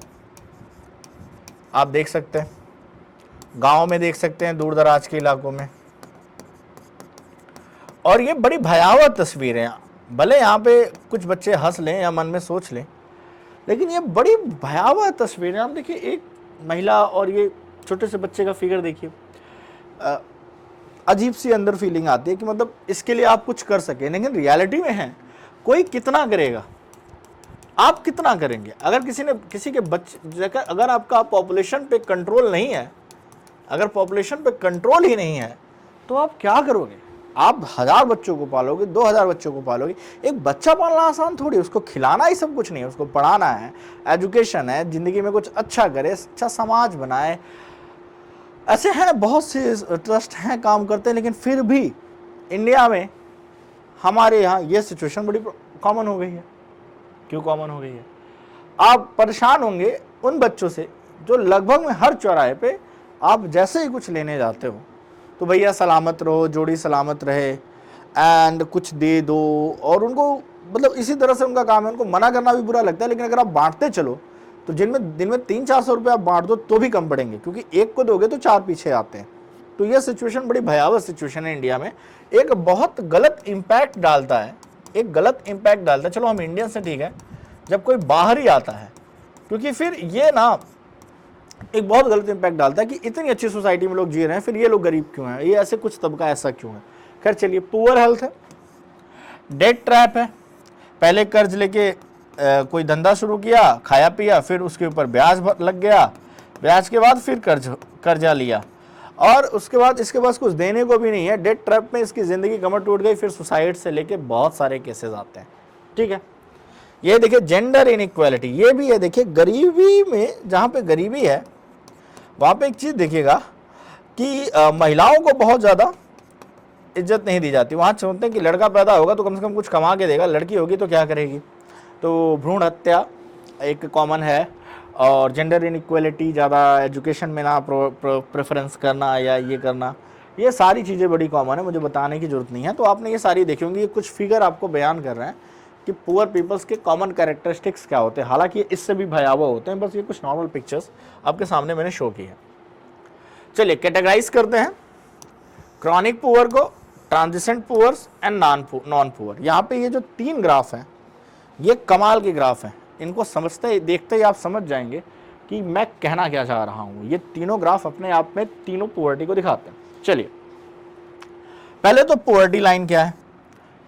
आप देख सकते हैं, गांव में देख सकते हैं, दूर दराज के इलाकों में। और ये बड़ी भयावह तस्वीरें हैं। भले यहाँ पे कुछ बच्चे हंस लें या मन में सोच लें, लेकिन ये बड़ी भयावह तस्वीरें। आप देखिए, एक महिला और ये छोटे से बच्चे का फिगर देखिए, अजीब सी अंदर फीलिंग आती है कि मतलब इसके लिए आप कुछ कर सके, लेकिन रियलिटी में है कोई कितना करेगा, आप कितना करेंगे? अगर किसी के बच्चे, अगर आपका पॉपुलेशन पे कंट्रोल नहीं है, अगर पॉपुलेशन पे कंट्रोल ही नहीं है, तो आप क्या करोगे? आप 1000 बच्चों को पालोगे, 2000 बच्चों को पालोगे। एक बच्चा पालना आसान थोड़ी, उसको खिलाना ही सब कुछ नहीं है, उसको पढ़ाना है, एजुकेशन है, ज़िंदगी में कुछ अच्छा करे, अच्छा समाज बनाए। ऐसे हैं बहुत से ट्रस्ट हैं, काम करते हैं, लेकिन फिर भी इंडिया में हमारे यहाँ ये सिचुएशन बड़ी कॉमन हो गई है। क्यों कॉमन हो गई है? आप परेशान होंगे उन बच्चों से जो लगभग में हर चौराहे पे आप जैसे ही कुछ लेने जाते हो तो भैया सलामत रहो, जोड़ी सलामत रहे, एंड कुछ दे दो। और उनको मतलब इसी तरह से उनका काम है, उनको मना करना भी बुरा लगता है, लेकिन अगर आप बांटते चलो तो जिनमें दिन में 300-400 रुपये आप बांट दो तो भी कम पड़ेंगे, क्योंकि एक को दोगे तो 4 पीछे आते हैं। तो यह सिचुएशन बड़ी भयावह सिचुएशन है इंडिया में, एक बहुत गलत इम्पैक्ट डालता है, एक गलत इम्पैक्ट डालता है। चलो हम इंडियन से ठीक है, जब कोई बाहर ही आता है, क्योंकि फिर ये ना एक बहुत गलत इम्पैक्ट डालता है कि इतनी अच्छी सोसाइटी में लोग जी रहे हैं, फिर ये लोग गरीब क्यों हैं, ये ऐसे कुछ तबका ऐसा क्यों है। खैर चलिए, पुअर हेल्थ है, डेट ट्रैप है, पहले कर्ज लेके कोई धंधा शुरू किया, खाया पिया, फिर उसके ऊपर ब्याज लग गया, ब्याज के बाद फिर कर्जा लिया, और उसके बाद इसके पास कुछ देने को भी नहीं है। डेट ट्रैप में इसकी ज़िंदगी कमर टूट गई, फिर सुसाइड से लेके बहुत सारे केसेस आते हैं। ठीक है, ये देखिए जेंडर इनइक्वालिटी, ये भी है। देखिए गरीबी में, जहाँ पे गरीबी है वहाँ पे एक चीज़ देखिएगा कि महिलाओं को बहुत ज़्यादा इज्जत नहीं दी जाती। वहाँ सोचते हैं कि लड़का पैदा होगा तो कम से कम कुछ कमा के देगा, लड़की होगी तो क्या करेगी। तो भ्रूण हत्या एक कॉमन है, और जेंडर इनइक्वालिटी, ज़्यादा एजुकेशन में ना प्रेफरेंस करना या ये करना, ये सारी चीज़ें बड़ी कॉमन है, मुझे बताने की ज़रूरत नहीं है। तो आपने ये सारी देखी होंगी, ये कुछ फिगर आपको बयान कर रहे हैं कि पुअर पीपल्स के कॉमन कैरेक्टरिस्टिक्स क्या होते हैं। हालांकि इससे भी भयावह होते हैं, बस ये कुछ नॉर्मल पिक्चर्स आपके सामने मैंने शो की है। चलिए कैटेगराइज करते हैं क्रॉनिक पुअर को, ट्रांजिशेंट पुअर्स एंड नॉन पुअर। यहाँ पे ये जो 3 ग्राफ हैं, ये कमाल के ग्राफ हैं, इनको समझते देखते ही आप समझ जाएंगे कि मैं कहना क्या चाह रहा हूँ। ये तीनों ग्राफ अपने आप में तीनों पुअर्टी को दिखाते हैं। चलिए पहले तो पुअर्टी लाइन क्या है।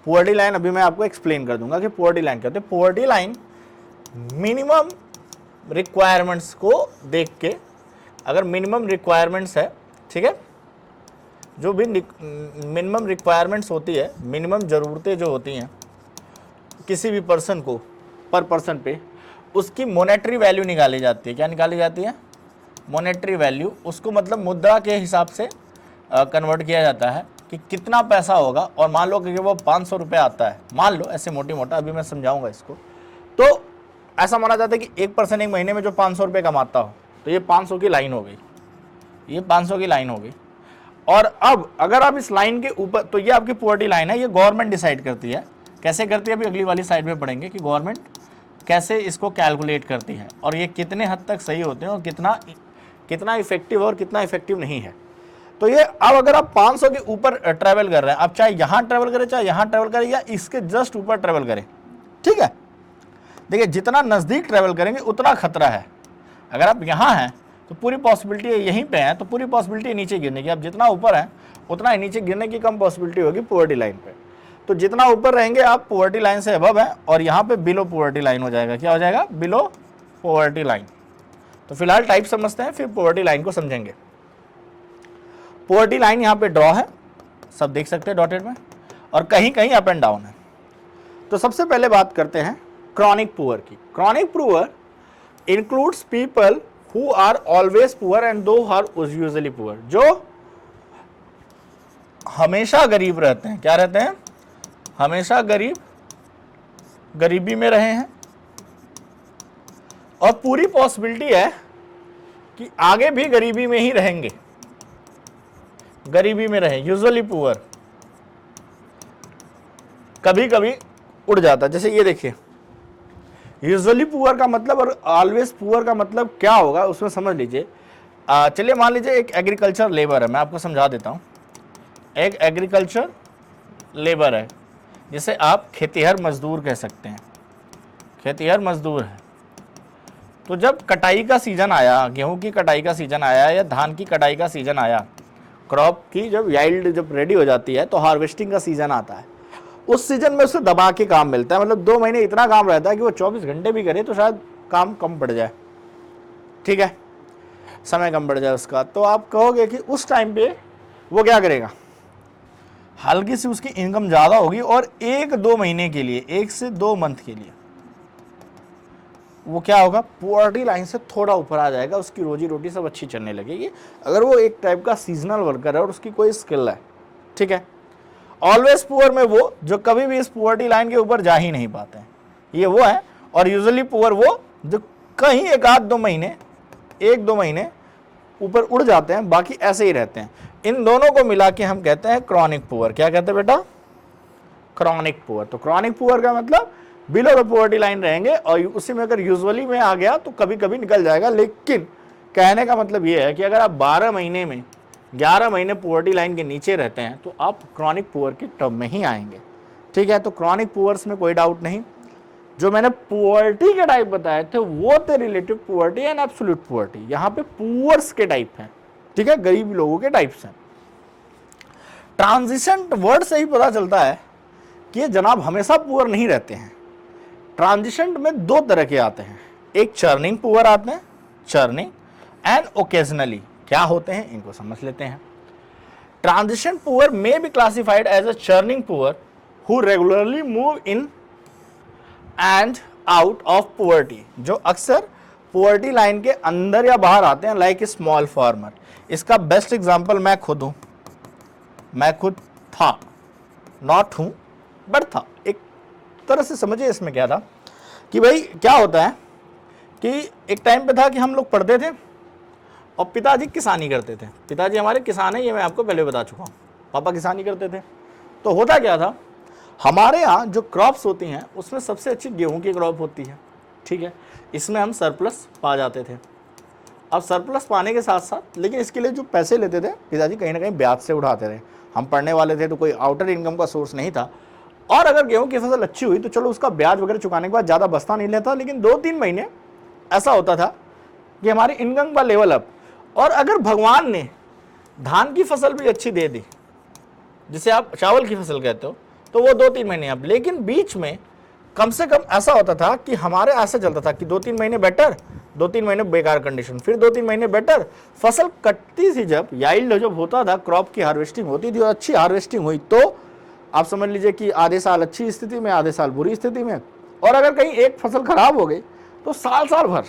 पुअर्टी लाइन अभी मैं आपको एक्सप्लेन कर दूंगा कि पुअर्टी लाइन क्या होती है। पुअर्टी लाइन मिनिमम रिक्वायरमेंट्स को देख के, अगर मिनिमम रिक्वायरमेंट्स है, ठीक है, जो भी मिनिमम रिक्वायरमेंट्स होती है, मिनिमम ज़रूरतें जो होती हैं किसी भी पर्सन को पर पर्सन पे, उसकी मॉनेटरी वैल्यू निकाली जाती है। क्या निकाली जाती है? Monetary value. उसको मतलब मुद्रा के हिसाब से कन्वर्ट किया जाता है कि कितना पैसा होगा। और मान लो कि वो 500 रुपये आता है, मान लो ऐसे मोटी मोटा, अभी मैं समझाऊंगा इसको। तो ऐसा माना जाता है कि एक पर्सन एक महीने में जो 500 रुपये कमाता हो, तो ये 500 की लाइन हो गई, ये 500 की लाइन हो गई। और अब अगर आप इस लाइन के ऊपर, तो ये आपकी पुअर्टी लाइन है, ये गवर्नमेंट डिसाइड करती है। कैसे करती है अभी अगली वाली साइड में पढ़ेंगे कि गवर्नमेंट कैसे इसको कैलकुलेट करती है, और ये कितने हद तक सही होते हैं, और कितना इफेक्टिव और कितना इफेक्टिव नहीं है। तो ये अब अगर आप 500 के ऊपर ट्रैवल कर रहे हैं, आप चाहे यहाँ ट्रैवल करें, चाहे यहाँ ट्रैवल करें, या इसके जस्ट ऊपर ट्रैवल करें, ठीक है। देखिए जितना नज़दीक ट्रैवल करेंगे उतना खतरा है। अगर आप यहाँ हैं तो पूरी पॉसिबिलिटी यहीं पे है, तो पूरी पॉसिबिलिटी नीचे गिरने की। आप जितना ऊपर हैं उतना ही नीचे गिरने की कम पॉसिबिलिटी होगी पुअर्टी लाइन पे। तो जितना ऊपर रहेंगे आप पुअर्टी लाइन से अबव है, और यहाँ पे बिलो पुअर्टी लाइन हो जाएगा। क्या हो जाएगा? Below poverty line. तो फिलहाल टाइप समझते हैं, फिर पुअर्टी लाइन को समझेंगे। पुअर्टी लाइन यहाँ पे ड्रॉ है, सब देख सकते हैं डॉटेड में, और कहीं कहीं अप एंड डाउन है। तो सबसे पहले बात करते हैं क्रॉनिक पुअर की। Chronic poor includes people who are always poor and those who are usually poor, जो हमेशा गरीब रहते हैं। क्या रहते हैं? हमेशा गरीबी में रहे हैं, और पूरी पॉसिबिलिटी है कि आगे भी गरीबी में ही रहेंगे, गरीबी में रहे। यूजुअली पुअर, कभी कभी उड़ जाता है। जैसे ये देखिए, यूजुअली पुअर का मतलब और ऑलवेज पुअर का मतलब क्या होगा उसमें समझ लीजिए। चलिए मान लीजिए एक एग्रीकल्चर लेबर है, मैं आपको समझा देता हूँ। एक एग्रीकल्चर लेबर है, जिसे आप खेतिहर मजदूर कह सकते हैं। खेतिहर मजदूर है। तो जब कटाई का सीज़न आया, गेहूं की कटाई का सीज़न आया या धान की कटाई का सीज़न आया, क्रॉप की जब याइल्ड जब रेडी हो जाती है तो हार्वेस्टिंग का सीज़न आता है। उस सीजन में उसे दबा के काम मिलता है, मतलब 2 महीने इतना काम रहता है कि वो 24 घंटे भी करे तो शायद काम कम पड़ जाए, ठीक है, समय कम पड़ जाए उसका। तो आप कहोगे कि उस टाइम पे वो क्या करेगा? हल्की सी उसकी इनकम ज़्यादा होगी, और 1-2 महीने के लिए, 1 से 2 मंथ के लिए वो क्या होगा? पुअर्टी लाइन से थोड़ा ऊपर आ जाएगा, उसकी रोजी रोटी सब अच्छी चलने लगेगी, अगर वो एक टाइप का सीजनल वर्कर है और उसकी कोई स्किल है, ठीक है। ऑलवेज पुअर में वो जो कभी भी इस पुअर्टी लाइन के ऊपर जा ही नहीं पाते हैं, ये वो है। और यूजुअली पुअर वो जो कहीं 1-2 महीने, 1-2 महीने ऊपर उड़ जाते हैं, बाकी ऐसे ही रहते हैं। इन दोनों को मिला के हम कहते हैं क्रॉनिक पुअर। क्या कहते हैं बेटा? Chronic poor. तो क्रॉनिक पुअर का मतलब बिलो द पॉवर्टी लाइन रहेंगे, और उसी में अगर यूजुअली में आ गया तो कभी कभी निकल जाएगा। लेकिन कहने का मतलब ये है कि अगर आप 12 महीने में 11 महीने पॉवर्टी लाइन के नीचे रहते हैं तो आप क्रॉनिक पुअर के टर्म में ही आएंगे। ठीक है, तो क्रॉनिक पुअर्स में कोई डाउट नहीं। जो मैंने पुअर्टी के टाइप बताए थे वो थे relative poverty and absolute poverty. यहाँ पे पुअर्स के टाइप हैं, ठीक है, गरीब लोगों के टाइप्स हैं। ट्रांजिशन वर्ड से ही पता चलता है कि ये जनाब हमेशा पुअर नहीं रहते हैं। ट्रांजिशन में दो तरह के आते हैं, एक चर्निंग पुअर आते हैं, चर्निंग, एंड ओकेजनली क्या होते हैं इनको समझ लेते हैं। ट्रांजिशन पुअर में be classified as a churning poor who regularly move in and out of poverty, जो अक्सर पुअर्टी लाइन के अंदर या बाहर आते हैं, लाइक स्मॉल फार्मर। इसका बेस्ट एग्जांपल मैं खुद हूं, मैं खुद था, नॉट हूं बट था। एक तरह से समझिए इसमें क्या था कि भाई क्या होता है कि एक टाइम पे था कि हम लोग पढ़ते थे और पिताजी किसानी करते थे। पिताजी हमारे किसान हैं, ये मैं आपको पहले बता चुका हूँ। पापा किसानी करते थे। तो होता क्या था, हमारे यहाँ जो क्रॉप्स होती हैं उसमें सबसे अच्छी गेहूं की क्रॉप होती है। ठीक है, इसमें हम सरप्लस पा जाते थे। अब सरप्लस पाने के साथ साथ लेकिन इसके लिए जो पैसे लेते थे पिताजी कहीं ना कहीं ब्याज से उठाते थे। हम पढ़ने वाले थे तो कोई आउटर इनकम का सोर्स नहीं था, और अगर गेहूं की फसल अच्छी हुई तो चलो उसका ब्याज वगैरह चुकाने के बाद ज़्यादा बचता नहीं लेता, लेकिन 2-3 महीने ऐसा होता था कि हमारी इनकम का लेवल अप। और अगर भगवान ने धान की फसल भी अच्छी दे दी, जिसे आप चावल की फसल कहते हो, तो वो 2-3 महीने अब। लेकिन बीच में कम से कम ऐसा होता था कि हमारे ऐसा चलता था कि 2-3 महीने बेटर, 2-3 महीने बेकार कंडीशन, फिर 2-3 महीने बेटर। फसल कटती थी जब, याइल्ड जब होता था, क्रॉप की हार्वेस्टिंग होती थी और अच्छी हार्वेस्टिंग हुई तो आप समझ लीजिए कि आधे साल अच्छी स्थिति में, आधे साल बुरी स्थिति में। और अगर कहीं एक फसल खराब हो गई तो साल भर,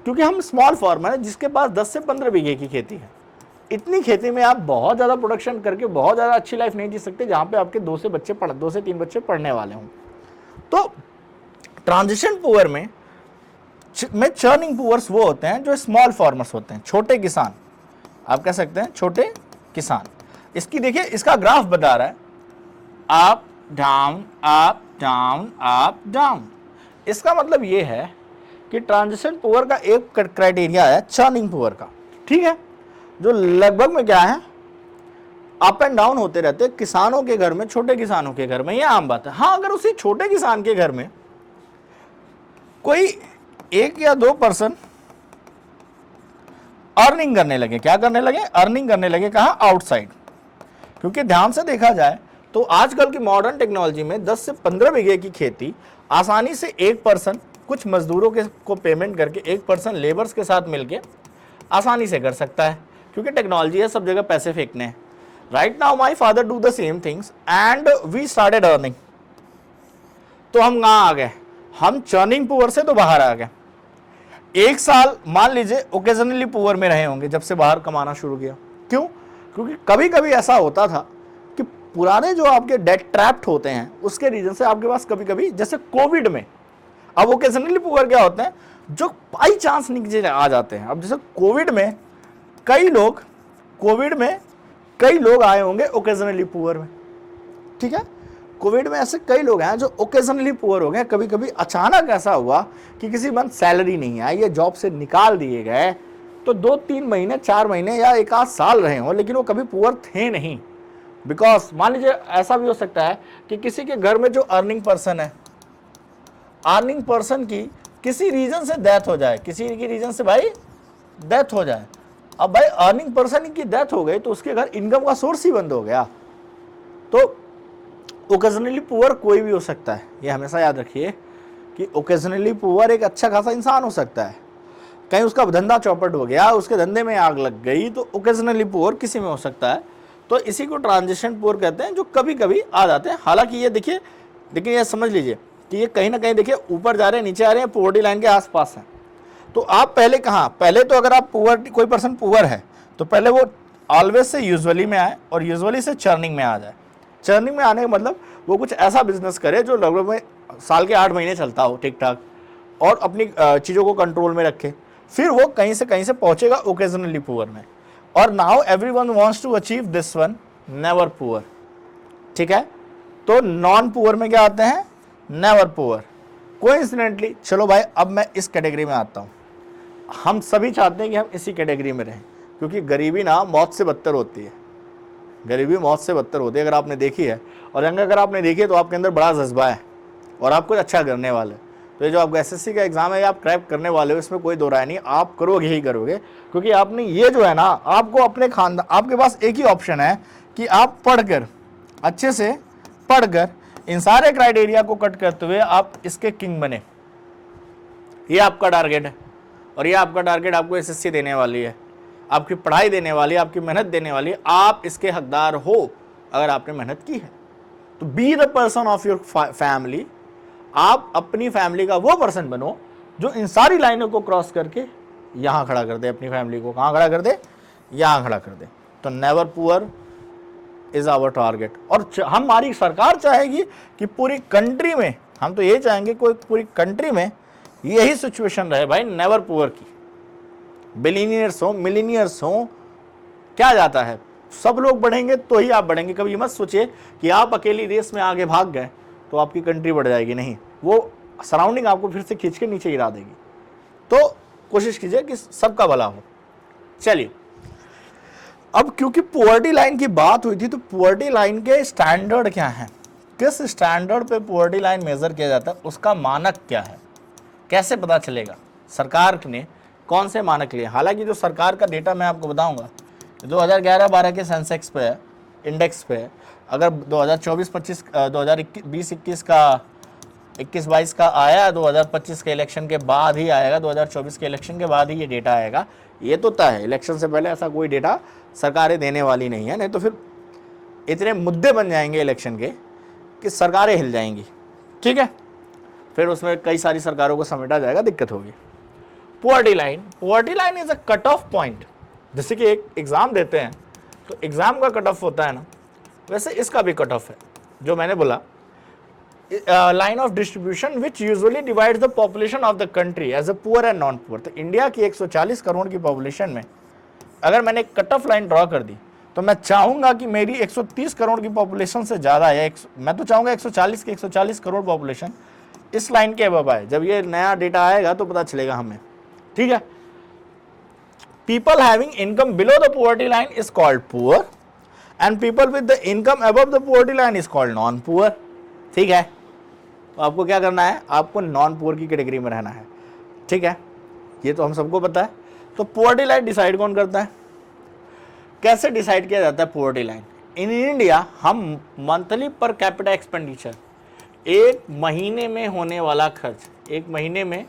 क्योंकि हम स्मॉल फार्मर हैं जिसके पास 10 से 15 बीघे की खेती है। इतनी खेती में आप बहुत ज़्यादा प्रोडक्शन करके बहुत ज़्यादा अच्छी लाइफ नहीं जी सकते जहाँ पे आपके 2 से 3 बच्चे पढ़ने वाले हों। तो ट्रांजिशन पुअर में चर्निंग पुअर्स वो होते हैं जो स्मॉल फार्मर्स होते हैं, छोटे किसान, आप कह सकते हैं छोटे किसान। इसकी देखिए, इसका ग्राफ बता रहा है up down up down up down. इसका मतलब ये है कि ट्रांजिशन पुअर का एक क्राइटेरिया है चर्निंग पुअर का, ठीक है, जो लगभग में क्या है अप एंड डाउन होते रहते किसानों के घर में, छोटे किसानों के घर में, ये आम बात है। हाँ, अगर उसी छोटे किसान के घर में कोई 1 या 2 पर्सन अर्निंग करने लगे, क्या करने लगे, अर्निंग करने लगे, कहाँ, आउटसाइड। क्योंकि ध्यान से देखा जाए तो आजकल की मॉडर्न टेक्नोलॉजी में 10 से 15 बीघे की खेती आसानी से एक पर्सन कुछ मजदूरों को पेमेंट करके, एक पर्सन लेबर्स के साथ मिलके आसानी से कर सकता है, क्योंकि टेक्नोलॉजी है, सब जगह पैसे फेंकने हैं। Right now my father do the same things and we started earning. तो हम कहाँ आ गए, हम चर्निंग पुअर से तो बाहर आ गए। 1 साल मान लीजिए ओकेजनली पुअर में रहे होंगे जब से बाहर कमाना शुरू किया। क्यों? क्योंकि कभी कभी ऐसा होता था कि पुराने जो आपके डेट ट्रैप्ड होते हैं उसके रीजन से आपके पास कभी कभी, जैसे कोविड में, अब ओकेजनली पुअर क्या होते हैं, जो बाई चांस नीचे आ जाते हैं। अब जैसे कोविड में कई लोग आए होंगे ओकेजनली पुअर में, ठीक है, कोविड में ऐसे कई लोग हैं जो ओकेजनली पुअर हो गए। कभी कभी अचानक ऐसा हुआ कि किसी मंथ सैलरी नहीं आई, ये जॉब से निकाल दिए गए, तो 2-3 महीने, 4 महीने या 1 आध साल रहे हों, लेकिन वो कभी पुअर थे नहीं। बिकॉज मान लीजिए ऐसा भी हो सकता है कि किसी के घर में जो अर्निंग पर्सन है, अर्निंग पर्सन की किसी रीजन से डेथ हो जाए, किसी की रीजन से भाई डेथ हो जाए। अब भाई अर्निंग पर्सन की डेथ हो गई तो उसके घर इनकम का सोर्स ही बंद हो गया। तो ओकेजनली पुअर कोई भी हो सकता है, ये हमेशा याद रखिए कि ओकेजनली पुअर एक अच्छा खासा इंसान हो सकता है। कहीं उसका धंधा चौपट हो गया, उसके धंधे में आग लग गई, तो ओकेजनली पुअर किसी में हो सकता है। तो इसी को ट्रांजिशन पुअर कहते हैं, जो कभी कभी आ जाते हैं। हालांकि ये देखिए ये समझ लीजिए कि ये कहीं ना कहीं देखिए ऊपर जा रहे हैं, नीचे आ रहे हैं, पॉवर्टी लाइन के आसपास हैं। तो आप पहले कहाँ, पहले तो अगर आप पुअर, कोई पर्सन पुअर है तो पहले वो ऑलवेज से यूजुअली में आए और यूजुअली से चर्निंग में आ जाए। चर्निंग में आने का मतलब वो कुछ ऐसा बिजनेस करे जो लगभग में साल के 8 महीने चलता हो ठीक ठाक, और अपनी चीज़ों को कंट्रोल में रखे, फिर वो कहीं से पहुंचेगा ओकेजनली पुअर में। और now everyone wants to achieve this one, never poor, ठीक है। तो नॉन पुअर में क्या आते हैं, नेवर पुअर, कोइंसिडेंटली चलो भाई अब मैं इस कैटेगरी में आता हूँ, हम सभी चाहते हैं कि हम इसी कैटेगरी में रहें, क्योंकि गरीबी ना मौत से बदतर होती है, गरीबी मौत से बदतर होती है, अगर आपने देखी है। और अगर आपने देखी है तो आपके अंदर बड़ा जज्बा है और आप कुछ अच्छा करने वाले। तो ये जो आपका एसएससी का एग्जाम है, आप क्रैक करने वाले हो, इसमें कोई दो राय नहीं, आप करोगे ही करोगे, क्योंकि आपने ये जो है ना, आपको अपने खानदान, आपके पास एक ही ऑप्शन है कि आप पढ़कर, अच्छे से पढ़कर इन सारे क्राइटेरिया को कट करते हुए आप इसके किंग बने। ये आपका टारगेट है, और ये आपका टारगेट आपको एसएससी देने वाली है, आपकी पढ़ाई देने वाली है, आपकी मेहनत देने वाली है। आप इसके हकदार हो अगर आपने मेहनत की है। तो be the person of your family, आप अपनी फैमिली का वो पर्सन बनो जो इन सारी लाइनों को क्रॉस करके यहां खड़ा कर दे, अपनी फैमिली को कहां खड़ा कर दे, यहां खड़ा कर दे। तो never poor is our target. और हमारी सरकार चाहेगी कि पूरी कंट्री में, हम तो ये चाहेंगे कोई पूरी कंट्री में यही सिचुएशन रहे भाई, नेवर पुअर की। बिलियनियर्स हो, मिलीनियर्स हो, क्या जाता है, सब लोग बढ़ेंगे तो ही आप बढ़ेंगे। कभी मत सोचिए कि आप अकेली रेस में आगे भाग गए तो आपकी कंट्री बढ़ जाएगी, नहीं, वो सराउंडिंग आपको फिर से खींच के नीचे गिरा देगी। तो कोशिश कीजिए कि सबका भला हो। चलिए, अब क्योंकि पुअर्टी लाइन की बात हुई थी, तो पुअर्टी लाइन के स्टैंडर्ड क्या हैं, किस स्टैंडर्ड पे पुअर्टी लाइन मेजर किया जाता है, उसका मानक क्या है, कैसे पता चलेगा, सरकार ने कौन से मानक लिए। हालांकि जो सरकार का डेटा मैं आपको बताऊंगा 2011-12 के सेंसेक्स पे है, इंडेक्स पे है। अगर 2024-25 2020-21 का 21-22 का आया, 2025 के इलेक्शन के बाद ही आएगा, 2024 के इलेक्शन के बाद ही ये डेटा आएगा, ये तो तय है। इलेक्शन से पहले ऐसा कोई डेटा सरकारें देने वाली नहीं है, नहीं तो फिर इतने मुद्दे बन जाएंगे इलेक्शन के कि सरकारें हिल जाएंगी, ठीक है, फिर उसमें कई सारी सरकारों को समेटा जाएगा, दिक्कत होगी। Poverty line is a cut off point. जैसे कि एक एग्जाम देते हैं तो एग्जाम का कट ऑफ होता है ना, वैसे इसका भी कट ऑफ है, जो मैंने बोला line of distribution which usually divides the population of the country as a poor and non poor. तो इंडिया की 140 करोड़ की पॉपुलेशन में अगर मैंने एक कट ऑफ लाइन ड्रॉ कर दी, तो मैं चाहूंगा कि मेरी 130 करोड़ की पॉपुलेशन से ज़्यादा है, मैं तो चाहूंगा 140 की 140 करोड़ पॉपुलेशन इस लाइन के अबव आए। जब ये नया डेटा आएगा तो पता चलेगा हमें, ठीक है। People having income below the poverty line is called poor and people with the income above the poverty line is called non poor, ठीक है। तो आपको क्या करना है, आपको नॉन पुअर की कैटेगरी में रहना है, ठीक है, ये तो हम सबको पता है। तो पुअर्टी लाइन डिसाइड कौन करता है, कैसे डिसाइड किया जाता है पुअर्टी लाइन? इन इंडिया हम मंथली पर कैपिटा एक्सपेंडिचर, एक महीने में होने वाला खर्च, एक महीने में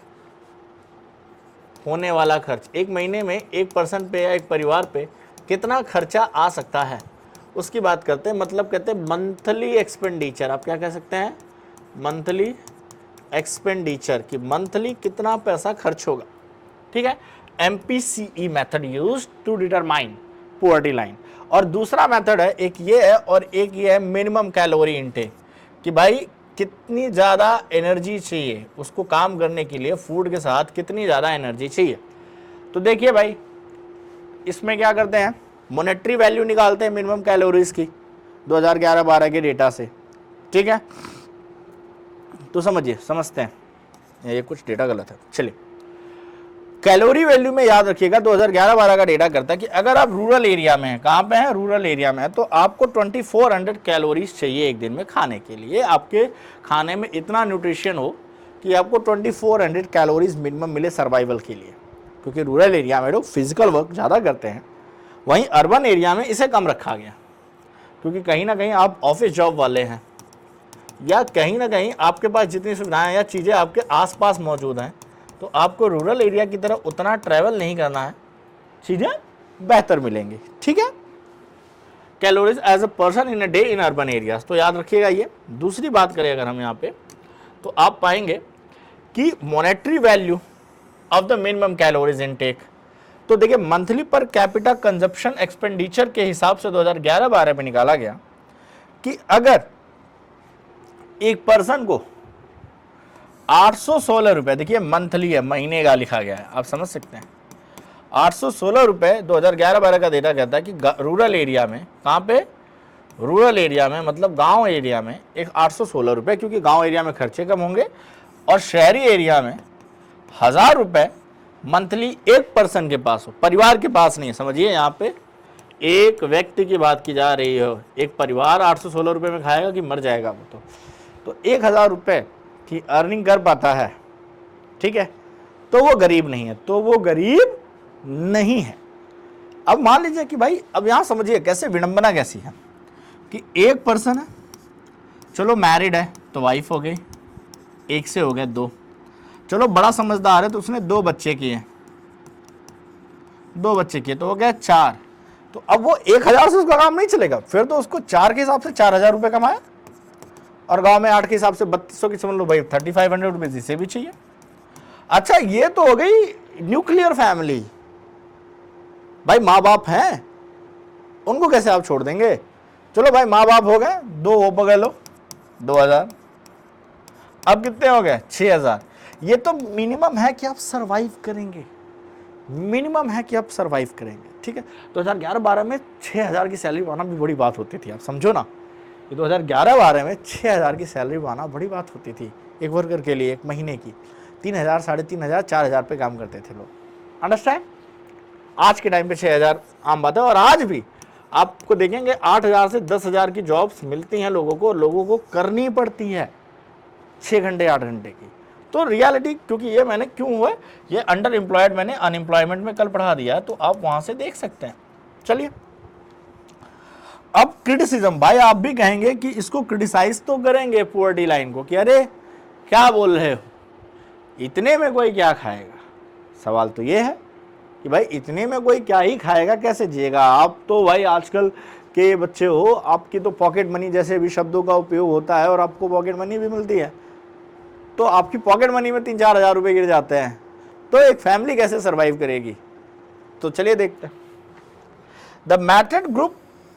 होने वाला खर्च, एक महीने में एक पर्सन पे या एक परिवार पे कितना खर्चा आ सकता है, उसकी बात करते हैं। मतलब कहते हैं मंथली एक्सपेंडिचर। आप क्या कह सकते हैं, मंथली एक्सपेंडिचर, कि मंथली कितना पैसा खर्च होगा, ठीक है। MPCE method used to determine poverty line. और दूसरा मेथड है, एक ये है और एक ये है मिनिमम कैलोरी इनटेक, कि भाई कितनी ज़्यादा एनर्जी चाहिए उसको काम करने के लिए, फूड के साथ कितनी ज़्यादा एनर्जी चाहिए। तो देखिए भाई, इसमें क्या करते हैं, मॉनेटरी वैल्यू निकालते हैं मिनिमम कैलोरीज की 2011-12 के डेटा से, ठीक है। तो समझते हैं, ये कुछ डेटा गलत है, चलिए। कैलोरी वैल्यू में याद रखिएगा 2011-12 का डेटा करता है कि अगर आप रूरल एरिया में हैं, कहाँ पे हैं, रूरल एरिया में है, तो आपको 2400 कैलोरीज चाहिए एक दिन में खाने के लिए। आपके खाने में इतना न्यूट्रिशन हो कि आपको 2400 कैलोरीज मिनिमम मिले सर्वाइवल के लिए, क्योंकि रूरल एरिया में लोग फिजिकल वर्क ज़्यादा करते हैं। वहीं अर्बन एरिया में इसे कम रखा गया, क्योंकि कहीं ना कहीं आप ऑफिस जॉब वाले हैं, या कहीं ना कहीं आपके पास जितनी सुविधाएं या चीज़ें आपके आसपास मौजूद हैं, तो आपको रूरल एरिया की तरह उतना ट्रैवल नहीं करना है, चीज़ें बेहतर मिलेंगी, ठीक है। Calories as a person in a day in urban areas, तो याद रखिएगा ये। दूसरी बात करें अगर हम यहाँ पे, तो आप पाएंगे कि monetary value of the minimum calories intake, तो देखिए monthly per capita consumption expenditure के हिसाब से 2011-12 में निकाला गया कि अगर एक पर्सन को 816 रुपये, देखिए मंथली है, महीने का लिखा गया है, आप समझ सकते हैं, 816 रुपये 2011-12 का डेटा कहता है कि रूरल एरिया में, कहाँ पे, रूरल एरिया में, मतलब गांव एरिया में एक 816 रुपये, क्योंकि गांव एरिया में खर्चे कम होंगे और शहरी एरिया में 1000 रुपये मंथली एक पर्सन के पास हो, परिवार के पास नहीं है। समझिए यहाँ पे एक व्यक्ति की बात की जा रही हो, एक परिवार 816 रुपये में खाएगा कि मर जाएगा वो। तो 1000 रुपये की अर्निंग कर पाता है, ठीक है, तो वो गरीब नहीं है, तो वो गरीब नहीं है। अब मान लीजिए कि भाई, अब यहाँ समझिए कैसे विडंबना कैसी है कि एक पर्सन है, चलो मैरिड है तो वाइफ हो गई, एक से हो गए 2, चलो बड़ा समझदार है तो उसने 2 बच्चे किए, 2 बच्चे किए तो हो गया 4। तो अब वो 1000 से उसका काम नहीं चलेगा, फिर तो उसको 4 के हिसाब से 4000 रुपये कमाए, और गांव में 8 के हिसाब से 3200 की समझ लो भाई 3500 रुपये इसे भी चाहिए। अच्छा, ये तो हो गई न्यूक्लियर फैमिली, भाई माँ बाप हैं, उनको कैसे आप छोड़ देंगे। चलो भाई माँ बाप हो गए, 2 वो पकड़ लो 2000, अब कितने हो गए 6000। ये तो मिनिमम है कि आप सरवाइव करेंगे, मिनिमम है कि आप सरवाइव करेंगे, ठीक है। 2011-12 में 6000 की सैलरी पाना भी बड़ी बात होती थी, आप समझो ना। ये 2011-12 में 6000 की सैलरी पाना बड़ी बात होती थी एक वर्कर के लिए, एक महीने की 3000, 3500, 4000 पे काम करते थे लोग, अंडरस्टैंड। आज के टाइम पे 6000 आम बात है, और आज भी आपको देखेंगे 8000 से 10,000 की जॉब्स मिलती हैं लोगों को करनी पड़ती है 6 घंटे 8 घंटे की। तो रियलिटी, क्योंकि ये मैंने क्यों हुआ, ये अंडर एम्प्लॉयड मैंने अनएम्प्लॉयमेंट में कल पढ़ा दिया, तो आप वहां से देख सकते हैं। चलिए, अब क्रिटिसिज्म, भाई आप भी कहेंगे कि इसको क्रिटिसाइज तो करेंगे पुअर्टी लाइन को कि अरे क्या बोल रहे हो, इतने में कोई क्या खाएगा। सवाल तो ये है कि भाई इतने में कोई क्या ही खाएगा, कैसे जिएगा। आप तो भाई आजकल के बच्चे हो, आपकी तो पॉकेट मनी जैसे भी शब्दों का उपयोग होता है, और आपको पॉकेट मनी भी मिलती है, तो आपकी पॉकेट मनी में 3-4 हज़ार रुपये गिर जाते हैं, तो एक फैमिली कैसे सर्वाइव करेगी। तो चलिए देखते हैं। The method group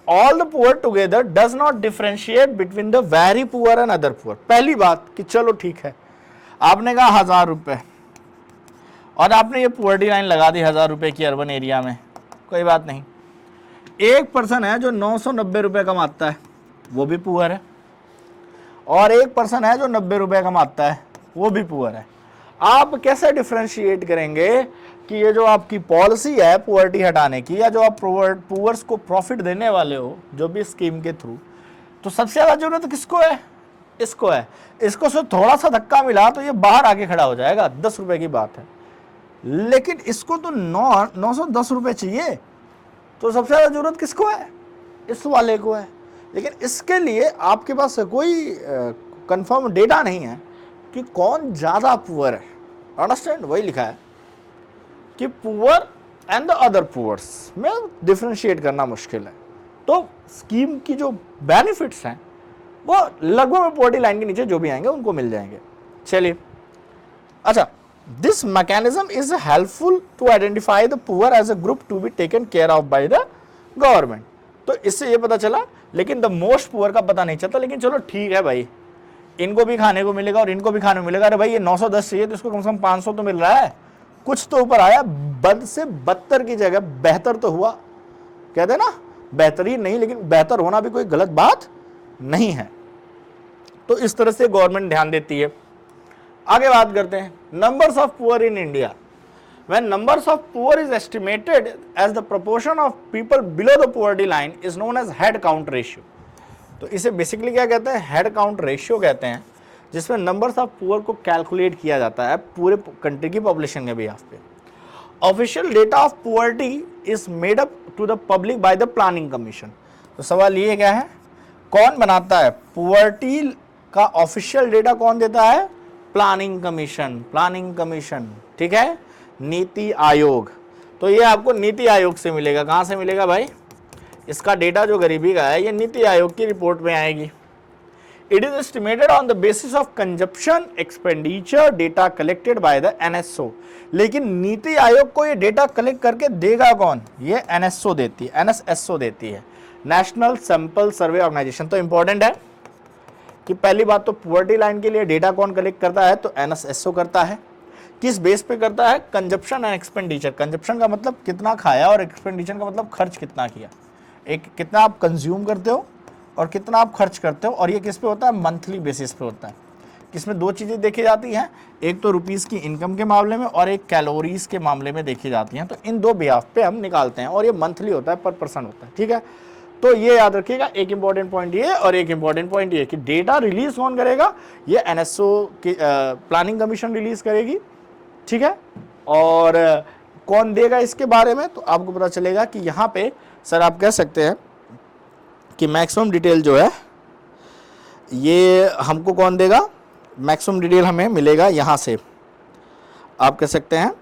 all the poor together does not differentiate between the very poor and other poor. पहली बात कि चलो ठीक है, आपने कहा 1000 रुपये, और आपने ये पुअर्टी लाइन लगा दी 1000 रुपये की अर्बन एरिया में, कोई बात नहीं। एक पर्सन है जो 990 रुपये कमाता है, वो भी पुअर है, और एक पर्सन है जो 90 रुपये कमाता है, वो भी पुअर है। आप कैसे डिफ्रेंशिएट करेंगे कि ये जो आपकी पॉलिसी है पुअर्टी हटाने की, या जो आप पुअर्स को प्रॉफिट देने वाले हो जो भी स्कीम के थ्रू, तो सबसे ज़्यादा जरूरत किसको है, इसको है। इसको सिर्फ थोड़ा सा धक्का मिला तो ये बाहर आके खड़ा हो जाएगा, 10 रुपये की बात है। लेकिन इसको तो 910 रुपये चाहिए, तो सबसे ज़्यादा जरूरत किसको है, इस वाले को है। लेकिन इसके लिए आपके पास कोई कंफर्म डेटा नहीं है कि कौन ज़्यादा पुअर है, अंडरस्टैंड। वही लिखा है कि poor and the other poors में डिफ्रेंशिएट करना मुश्किल है। तो स्कीम की जो बेनिफिट्स हैं वो लगभग पॉवर्टी लाइन के नीचे जो भी आएंगे उनको मिल जाएंगे। चलिए, अच्छा, this mechanism is helpful to identify the poor as a group to be taken care of by the government. तो इससे ये पता चला, लेकिन द मोस्ट पुअर का पता नहीं चलता। लेकिन चलो ठीक है भाई, इनको भी खाने को मिलेगा और इनको भी खाने को मिलेगा। अरे भाई ये 910 चाहिए तो इसको कम से कम 500 तो मिल रहा है, कुछ तो ऊपर आया। बद से बदतर की जगह बेहतर तो हुआ, कहते ना, बेहतरीन नहीं लेकिन बेहतर होना भी कोई गलत बात नहीं है। तो इस तरह से गवर्नमेंट ध्यान देती है। आगे बात करते हैं, numbers of poor in India. When numbers of poor is estimated as the proportion of people below the poverty line is known as head count ratio। तो इसे बेसिकली क्या कहते हैं, हेड काउंट रेशियो कहते हैं, जिसमें नंबर्स ऑफ पुअर को calculate किया जाता है पूरे कंट्री की पॉपुलेशन के बिहाफ पे। Official data of poverty is made up to the public by the planning commission. तो सवाल ये क्या है, कौन बनाता है पुअर्टी का ऑफिशियल डेटा, कौन देता है, प्लानिंग कमीशन। प्लानिंग कमीशन, ठीक है, नीति आयोग। तो ये आपको नीति आयोग से मिलेगा। कहाँ से मिलेगा भाई, इसका डेटा जो गरीबी का है ये नीति आयोग की रिपोर्ट में आएगी। It is estimated on the basis of consumption expenditure data collected by the NSO. लेकिन नीति आयोग को ये डेटा कलेक्ट करके देगा कौन, ये एनएसओ देती है, एनएसएसओ देती है, नेशनल सैंपल सर्वे ऑर्गेनाइजेशन। तो इंपॉर्टेंट है कि पहली बात तो पुअर्टी लाइन के लिए डेटा कौन कलेक्ट करता है, तो एनएसएसओ करता है। किस बेस पे करता है, कंजप्शन एंड एक्सपेंडिचर। कंजप्शन का मतलब कितना खाया और एक्सपेंडिचर का मतलब खर्च कितना किया, एक कितना आप कंज्यूम करते हो और कितना आप खर्च करते हो। और ये किस पे होता है, मंथली बेसिस पे होता है। इसमें दो चीज़ें देखी जाती हैं, एक तो रुपीज़ की इनकम के मामले में और एक कैलोरीज के मामले में देखी जाती हैं। तो इन दो बिहाफ पे हम निकालते हैं और ये मंथली होता है, पर पर्सन होता है, ठीक है। तो ये याद रखिएगा, एक इंपॉर्टेंट पॉइंट ये और एक इंपॉर्टेंट पॉइंट ये कि डेटा रिलीज कौन करेगा, ये एनएसओ की प्लानिंग कमीशन रिलीज करेगी, ठीक है। और कौन देगा इसके बारे में, तो आपको पता चलेगा कि यहाँ पे सर आप कह सकते हैं कि मैक्सिमम डिटेल जो है ये हमको कौन देगा, मैक्सिमम डिटेल हमें मिलेगा यहाँ से, आप कह सकते हैं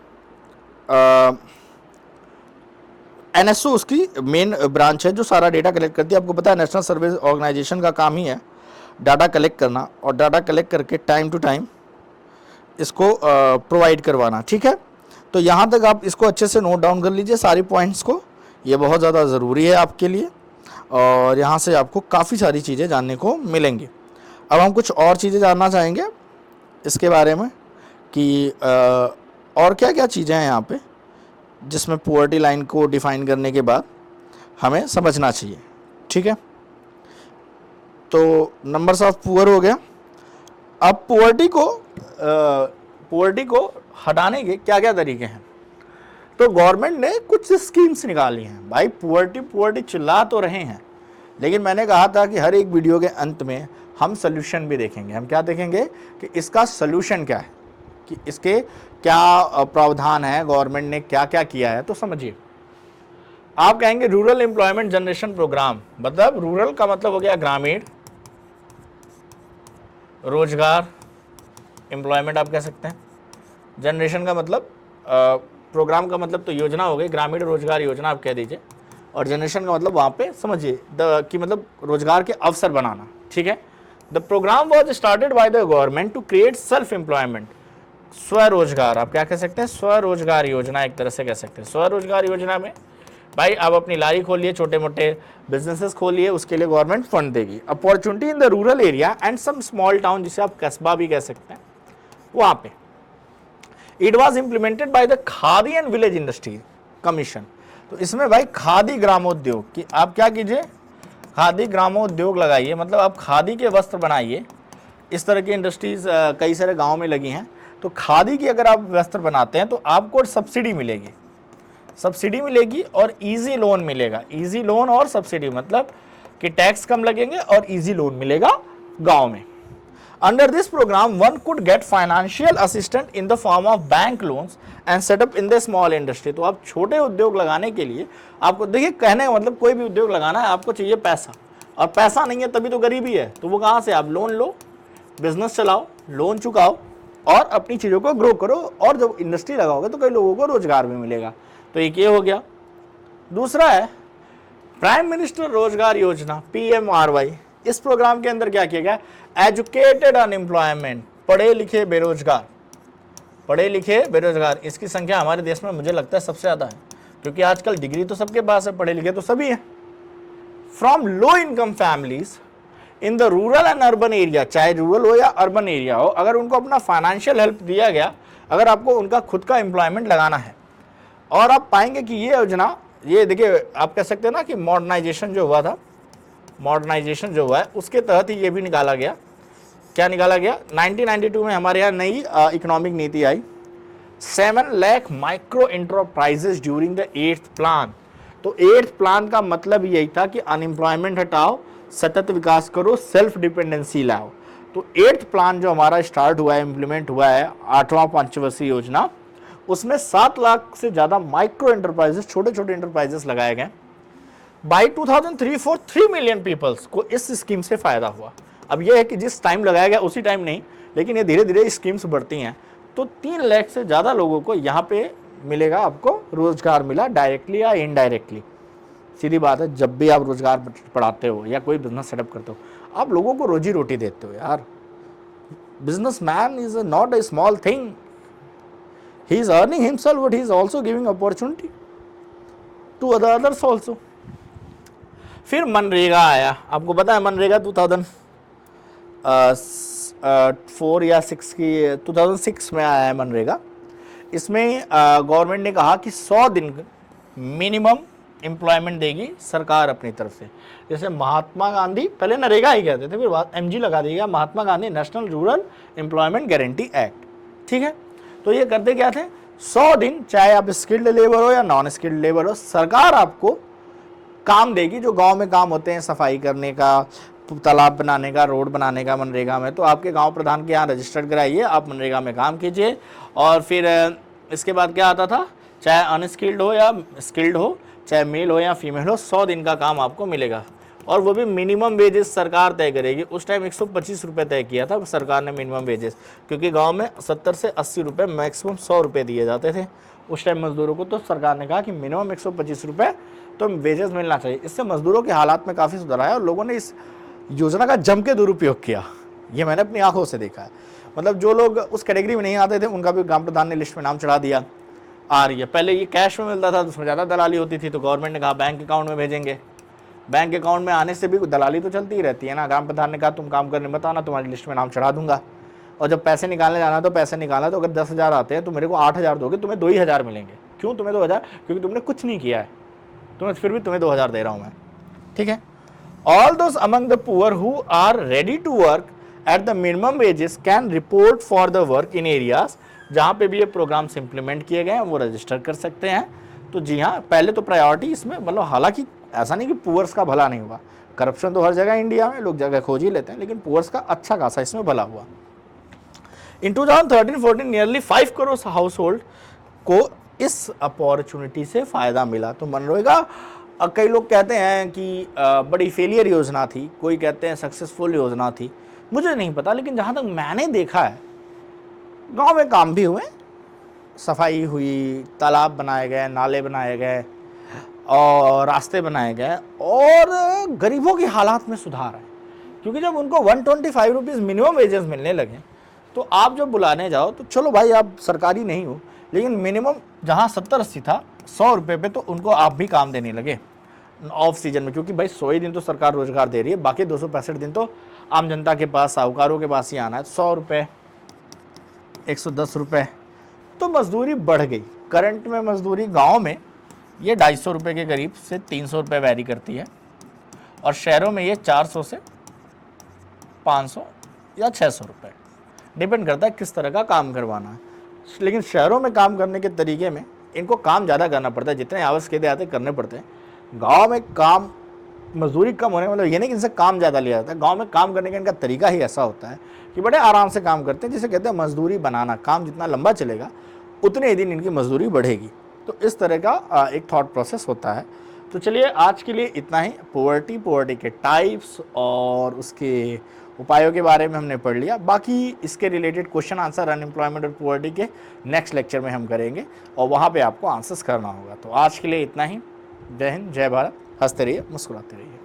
एनएसओ उसकी मेन ब्रांच है जो सारा डेटा कलेक्ट करती है। आपको पता है नेशनल सर्विस ऑर्गेनाइजेशन का काम ही है डाटा कलेक्ट करना और डाटा कलेक्ट करके टाइम टू टाइम इसको प्रोवाइड करवाना, ठीक है। तो यहाँ तक आप इसको अच्छे से नोट डाउन कर लीजिए सारी पॉइंट्स को, ये बहुत ज़्यादा ज़रूरी है आपके लिए और यहाँ से आपको काफ़ी सारी चीज़ें जानने को मिलेंगी। अब हम कुछ और चीज़ें जानना चाहेंगे इसके बारे में कि और क्या क्या चीज़ें हैं यहाँ पे जिसमें पुअर्टी लाइन को डिफ़ाइन करने के बाद हमें समझना चाहिए, ठीक है। तो नंबर्स ऑफ पुअर हो गया। अब पुअर्टी को हटाने के क्या क्या तरीके हैं, तो गवर्नमेंट ने कुछ स्कीम्स निकाली हैं। भाई पुअर्टी चिल्ला तो रहे हैं, लेकिन मैंने कहा था कि हर एक वीडियो के अंत में हम सोल्यूशन भी देखेंगे। हम क्या देखेंगे कि इसका सोल्यूशन क्या है, कि इसके क्या प्रावधान है, गवर्नमेंट ने क्या क्या किया है। तो समझिए, आप कहेंगे रूरल एम्प्लॉयमेंट जनरेशन प्रोग्राम, मतलब रूरल का मतलब हो गया ग्रामीण, रोजगार एम्प्लॉयमेंट आप कह सकते हैं, जनरेशन का मतलब प्रोग्राम का मतलब तो योजना हो गई, ग्रामीण रोजगार योजना आप कह दीजिए, और जनरेशन का मतलब वहाँ पे समझिए कि मतलब रोजगार के अवसर बनाना, ठीक है। The program was started by the government to create self employment, स्वरोजगार आप क्या कह सकते हैं, स्वरोजगार योजना एक तरह से कह सकते हैं। स्वरोजगार योजना में भाई आप अपनी लारी खोलिए, छोटे मोटे बिजनेसेस खोलिए, उसके लिए गवर्नमेंट फंड देगी। Opportunity in the rural area and some small town, जिसे आप कस्बा भी कह सकते हैं, वहाँ पे it was implemented by the Khadi and village industry commission. तो इसमें भाई खादी ग्रामोद्योग की आप क्या कीजिए, खादी ग्रामोद्योग लगाइए, मतलब आप खादी के वस्त्र बनाइए। इस तरह की इंडस्ट्रीज कई सारे गांव में लगी हैं। तो खादी की अगर आप वस्त्र बनाते हैं तो आपको सब्सिडी मिलेगी और इजी लोन मिलेगा। इजी लोन और सब्सिडी मतलब कि टैक्स कम लगेंगे और इजी लोन मिलेगा गांव में। Under this programme one could get financial assistant in the form of bank loans and setup in the small industry. तो आप छोटे उद्योग लगाने के लिए आपको, देखिए कहने का मतलब कोई भी उद्योग लगाना है आपको चाहिए पैसा, और पैसा नहीं है तभी तो गरीबी है। तो वो कहाँ से, आप लोन लो, बिजनेस चलाओ, लोन चुकाओ और अपनी चीज़ों को ग्रो करो, और जब इंडस्ट्री लगाओगे तो कई लोगों को रोजगार भी मिलेगा। तो एक ये हो गया। दूसरा है प्राइम मिनिस्टर रोजगार योजना, PMRY। इस प्रोग्राम के अंदर क्या किया गया, एजुकेटेड अनएम्प्लॉयमेंट, पढ़े लिखे बेरोजगार, इसकी संख्या हमारे देश में मुझे लगता है सबसे ज़्यादा है, क्योंकि आजकल डिग्री तो सबके पास है, पढ़े लिखे तो सभी हैं। From low income families in the rural and urban area, चाहे रूरल हो या अर्बन एरिया हो, अगर उनको अपना फाइनेंशियल हेल्प दिया गया, अगर आपको उनका खुद का एम्प्लॉयमेंट लगाना है, और आप पाएंगे कि ये योजना, ये देखिए आप कह सकते हैं ना कि मॉडर्नाइजेशन जो हुआ था, मॉडर्नाइजेशन जो हुआ है उसके तहत ही ये भी निकाला गया। क्या निकाला गया, 1992 में हमारे यहाँ नई इकोनॉमिक नीति आई, 7 lakh micro enterprises during the 8th plan. तो 8th प्लान का मतलब यही था कि अनएम्प्लॉयमेंट हटाओ, सतत विकास करो, सेल्फ डिपेंडेंसी लाओ। तो 8th प्लान जो हमारा स्टार्ट हुआ है, इम्प्लीमेंट हुआ है, 8वां पंचवर्षीय योजना, उसमें 7 लाख से ज़्यादा माइक्रो एंटरप्राइजेस, छोटे छोटे एंटरप्राइजेस लगाए गए। बाई 2003-4 3 मिलियन पीपल्स को इस स्कीम से फ़ायदा हुआ। अब यह है कि जिस टाइम लगाया गया उसी टाइम नहीं, लेकिन ये धीरे धीरे स्कीम्स बढ़ती हैं। तो 3 लाख से ज़्यादा लोगों को यहाँ पे मिलेगा, आपको रोजगार मिला, डायरेक्टली या इनडायरेक्टली। सीधी बात है, जब भी आप रोजगार पढ़ाते हो या कोई बिजनेस सेटअप करते हो, आप लोगों को रोजी रोटी देते हो यार। Business man is not a small thing, he is earning himself but he is also giving opportunity to others also. फिर मनरेगा आया, आपको पता है मनरेगा 2004 या 6 की 2006 में आया है मनरेगा। इसमें गवर्नमेंट ने कहा कि 100 दिन मिनिमम एम्प्लॉयमेंट देगी सरकार अपनी तरफ से। जैसे महात्मा गांधी, पहले नरेगा ही कहते थे, फिर बाद MG लगा दिया, Mahatma Gandhi national rural employment guarantee act, ठीक है। तो ये करते क्या थे, 100 दिन, चाहे आप स्किल्ड लेबर हो या नॉन स्किल्ड लेबर हो, सरकार आपको काम देगी। जो गांव में काम होते हैं, सफाई करने का, तालाब बनाने का, रोड बनाने का मनरेगा में, तो आपके गांव प्रधान के यहाँ रजिस्टर्ड कराइए, आप मनरेगा में काम कीजिए। और फिर इसके बाद क्या आता था, चाहे अनस्किल्ड हो या स्किल्ड हो, चाहे मेल हो या फीमेल हो, 100 दिन का काम आपको मिलेगा। और वो भी मिनिमम वेजेस सरकार तय करेगी। उस टाइम 125 रुपये तय किया था सरकार ने मिनिमम वेजेस, क्योंकि गांव में 70 से 80 रुपये, मैक्सिमम 100 रुपये दिए जाते थे उस टाइम मजदूरों को। तो सरकार ने कहा कि मिनिमम 125 रुपये तो वेजेस मिलना चाहिए। इससे मजदूरों के हालात में काफ़ी सुधार आया और लोगों ने इस योजना का जम के दुरुपयोग किया। ये मैंने अपनी आंखों से देखा है। मतलब जो लोग उस कैटेगरी में नहीं आते थे, उनका भी ग्राम प्रधान ने लिस्ट में नाम चढ़ा दिया। आ रही है, पहले ये कैश में मिलता था तो उसमें ज़्यादा दलाली होती थी, तो गवर्नमेंट ने कहा बैंक अकाउंट में भेजेंगे। बैंक अकाउंट में आने से भी दलाली तो चलती ही रहती है ना। ग्राम प्रधान ने कहा तुम काम करने मत आना, तुम्हारी लिस्ट में नाम चढ़ा दूंगा। और जब पैसे निकालने जाना तो पैसे निकालना, तो अगर 10,000 आते हैं तो मेरे को 8,000 दोगे, तुम्हें 2,000 मिलेंगे। क्यों तुम्हें 2,000? क्योंकि तुमने कुछ नहीं किया है, फिर भी तुम्हें 2,000 दे रहा हूँ मैं, ठीक है। All those among the poor who are ready to work at the minimum wages can report for the work in areas. जहाँ पे भी ये प्रोग्राम्स इंप्लीमेंट किए गए हैं वो रजिस्टर कर सकते हैं। तो जी हाँ, पहले तो प्रायोरिटी इसमें, मतलब हालांकि ऐसा नहीं कि पुअर्स का भला नहीं हुआ, करप्शन तो हर जगह इंडिया में, लोग जगह खोज ही लेते हैं, लेकिन पुअर्स का अच्छा खासा इसमें भला हुआ। इन 2013-14 नियरली 5 करोड़ हाउस होल्ड को इस अपॉर्चुनिटी से फ़ायदा मिला। तो मनरेगा कई लोग कहते हैं कि बड़ी फेलियर योजना थी, कोई कहते हैं सक्सेसफुल योजना थी, मुझे नहीं पता। लेकिन जहाँ तक मैंने देखा है, गांव में काम भी हुए, सफाई हुई, तालाब बनाए गए, नाले बनाए गए और रास्ते बनाए गए, और गरीबों के हालात में सुधार है। क्योंकि जब उनको 125 रुपीज़ मिनिमम वेजेस मिलने लगे, तो आप जब बुलाने जाओ तो चलो भाई आप सरकारी नहीं हो, लेकिन मिनिमम जहाँ 70-80 था, 100 रुपये पे तो उनको आप भी काम देने लगे ऑफ सीजन में। क्योंकि भाई 100 ही दिन तो सरकार रोजगार दे रही है, बाकी 265 दिन तो आम जनता के पास, साहूकारों के पास ही आना है। 100 रुपये, 110 रुपये, तो मजदूरी बढ़ गई। करंट में मजदूरी गांव में ये 250 रुपये के करीब से 300 रुपये वैरी करती है, और शहरों में ये 400 से 500 या 600 रुपये, डिपेंड करता है किस तरह का काम करवाना है। लेकिन शहरों में काम करने के तरीके में इनको काम ज़्यादा करना पड़ता है, जितने आवश्यक आते करने पड़ते हैं। गांव में काम मजदूरी कम होने, मतलब ये नहीं कि इनसे काम ज़्यादा लिया जाता है, गांव में काम करने का इनका तरीका ही ऐसा होता है कि बड़े आराम से काम करते हैं, जिसे कहते हैं मजदूरी बनाना। काम जितना लंबा चलेगा उतने ही दिन इनकी मजदूरी बढ़ेगी। तो इस तरह का एक थॉट प्रोसेस होता है। तो चलिए आज के लिए इतना ही। पोवर्टी के टाइप्स और उसके उपायों के बारे में हमने पढ़ लिया। बाकी इसके रिलेटेड क्वेश्चन आंसर अनएम्प्लॉयमेंट और पोवर्टी के नेक्स्ट लेक्चर में हम करेंगे, और वहाँ पे आपको आंसर्स करना होगा। तो आज के लिए इतना ही। जय हिंद, जय भारत। हंसते रहिए, मुस्कुराते रहिए।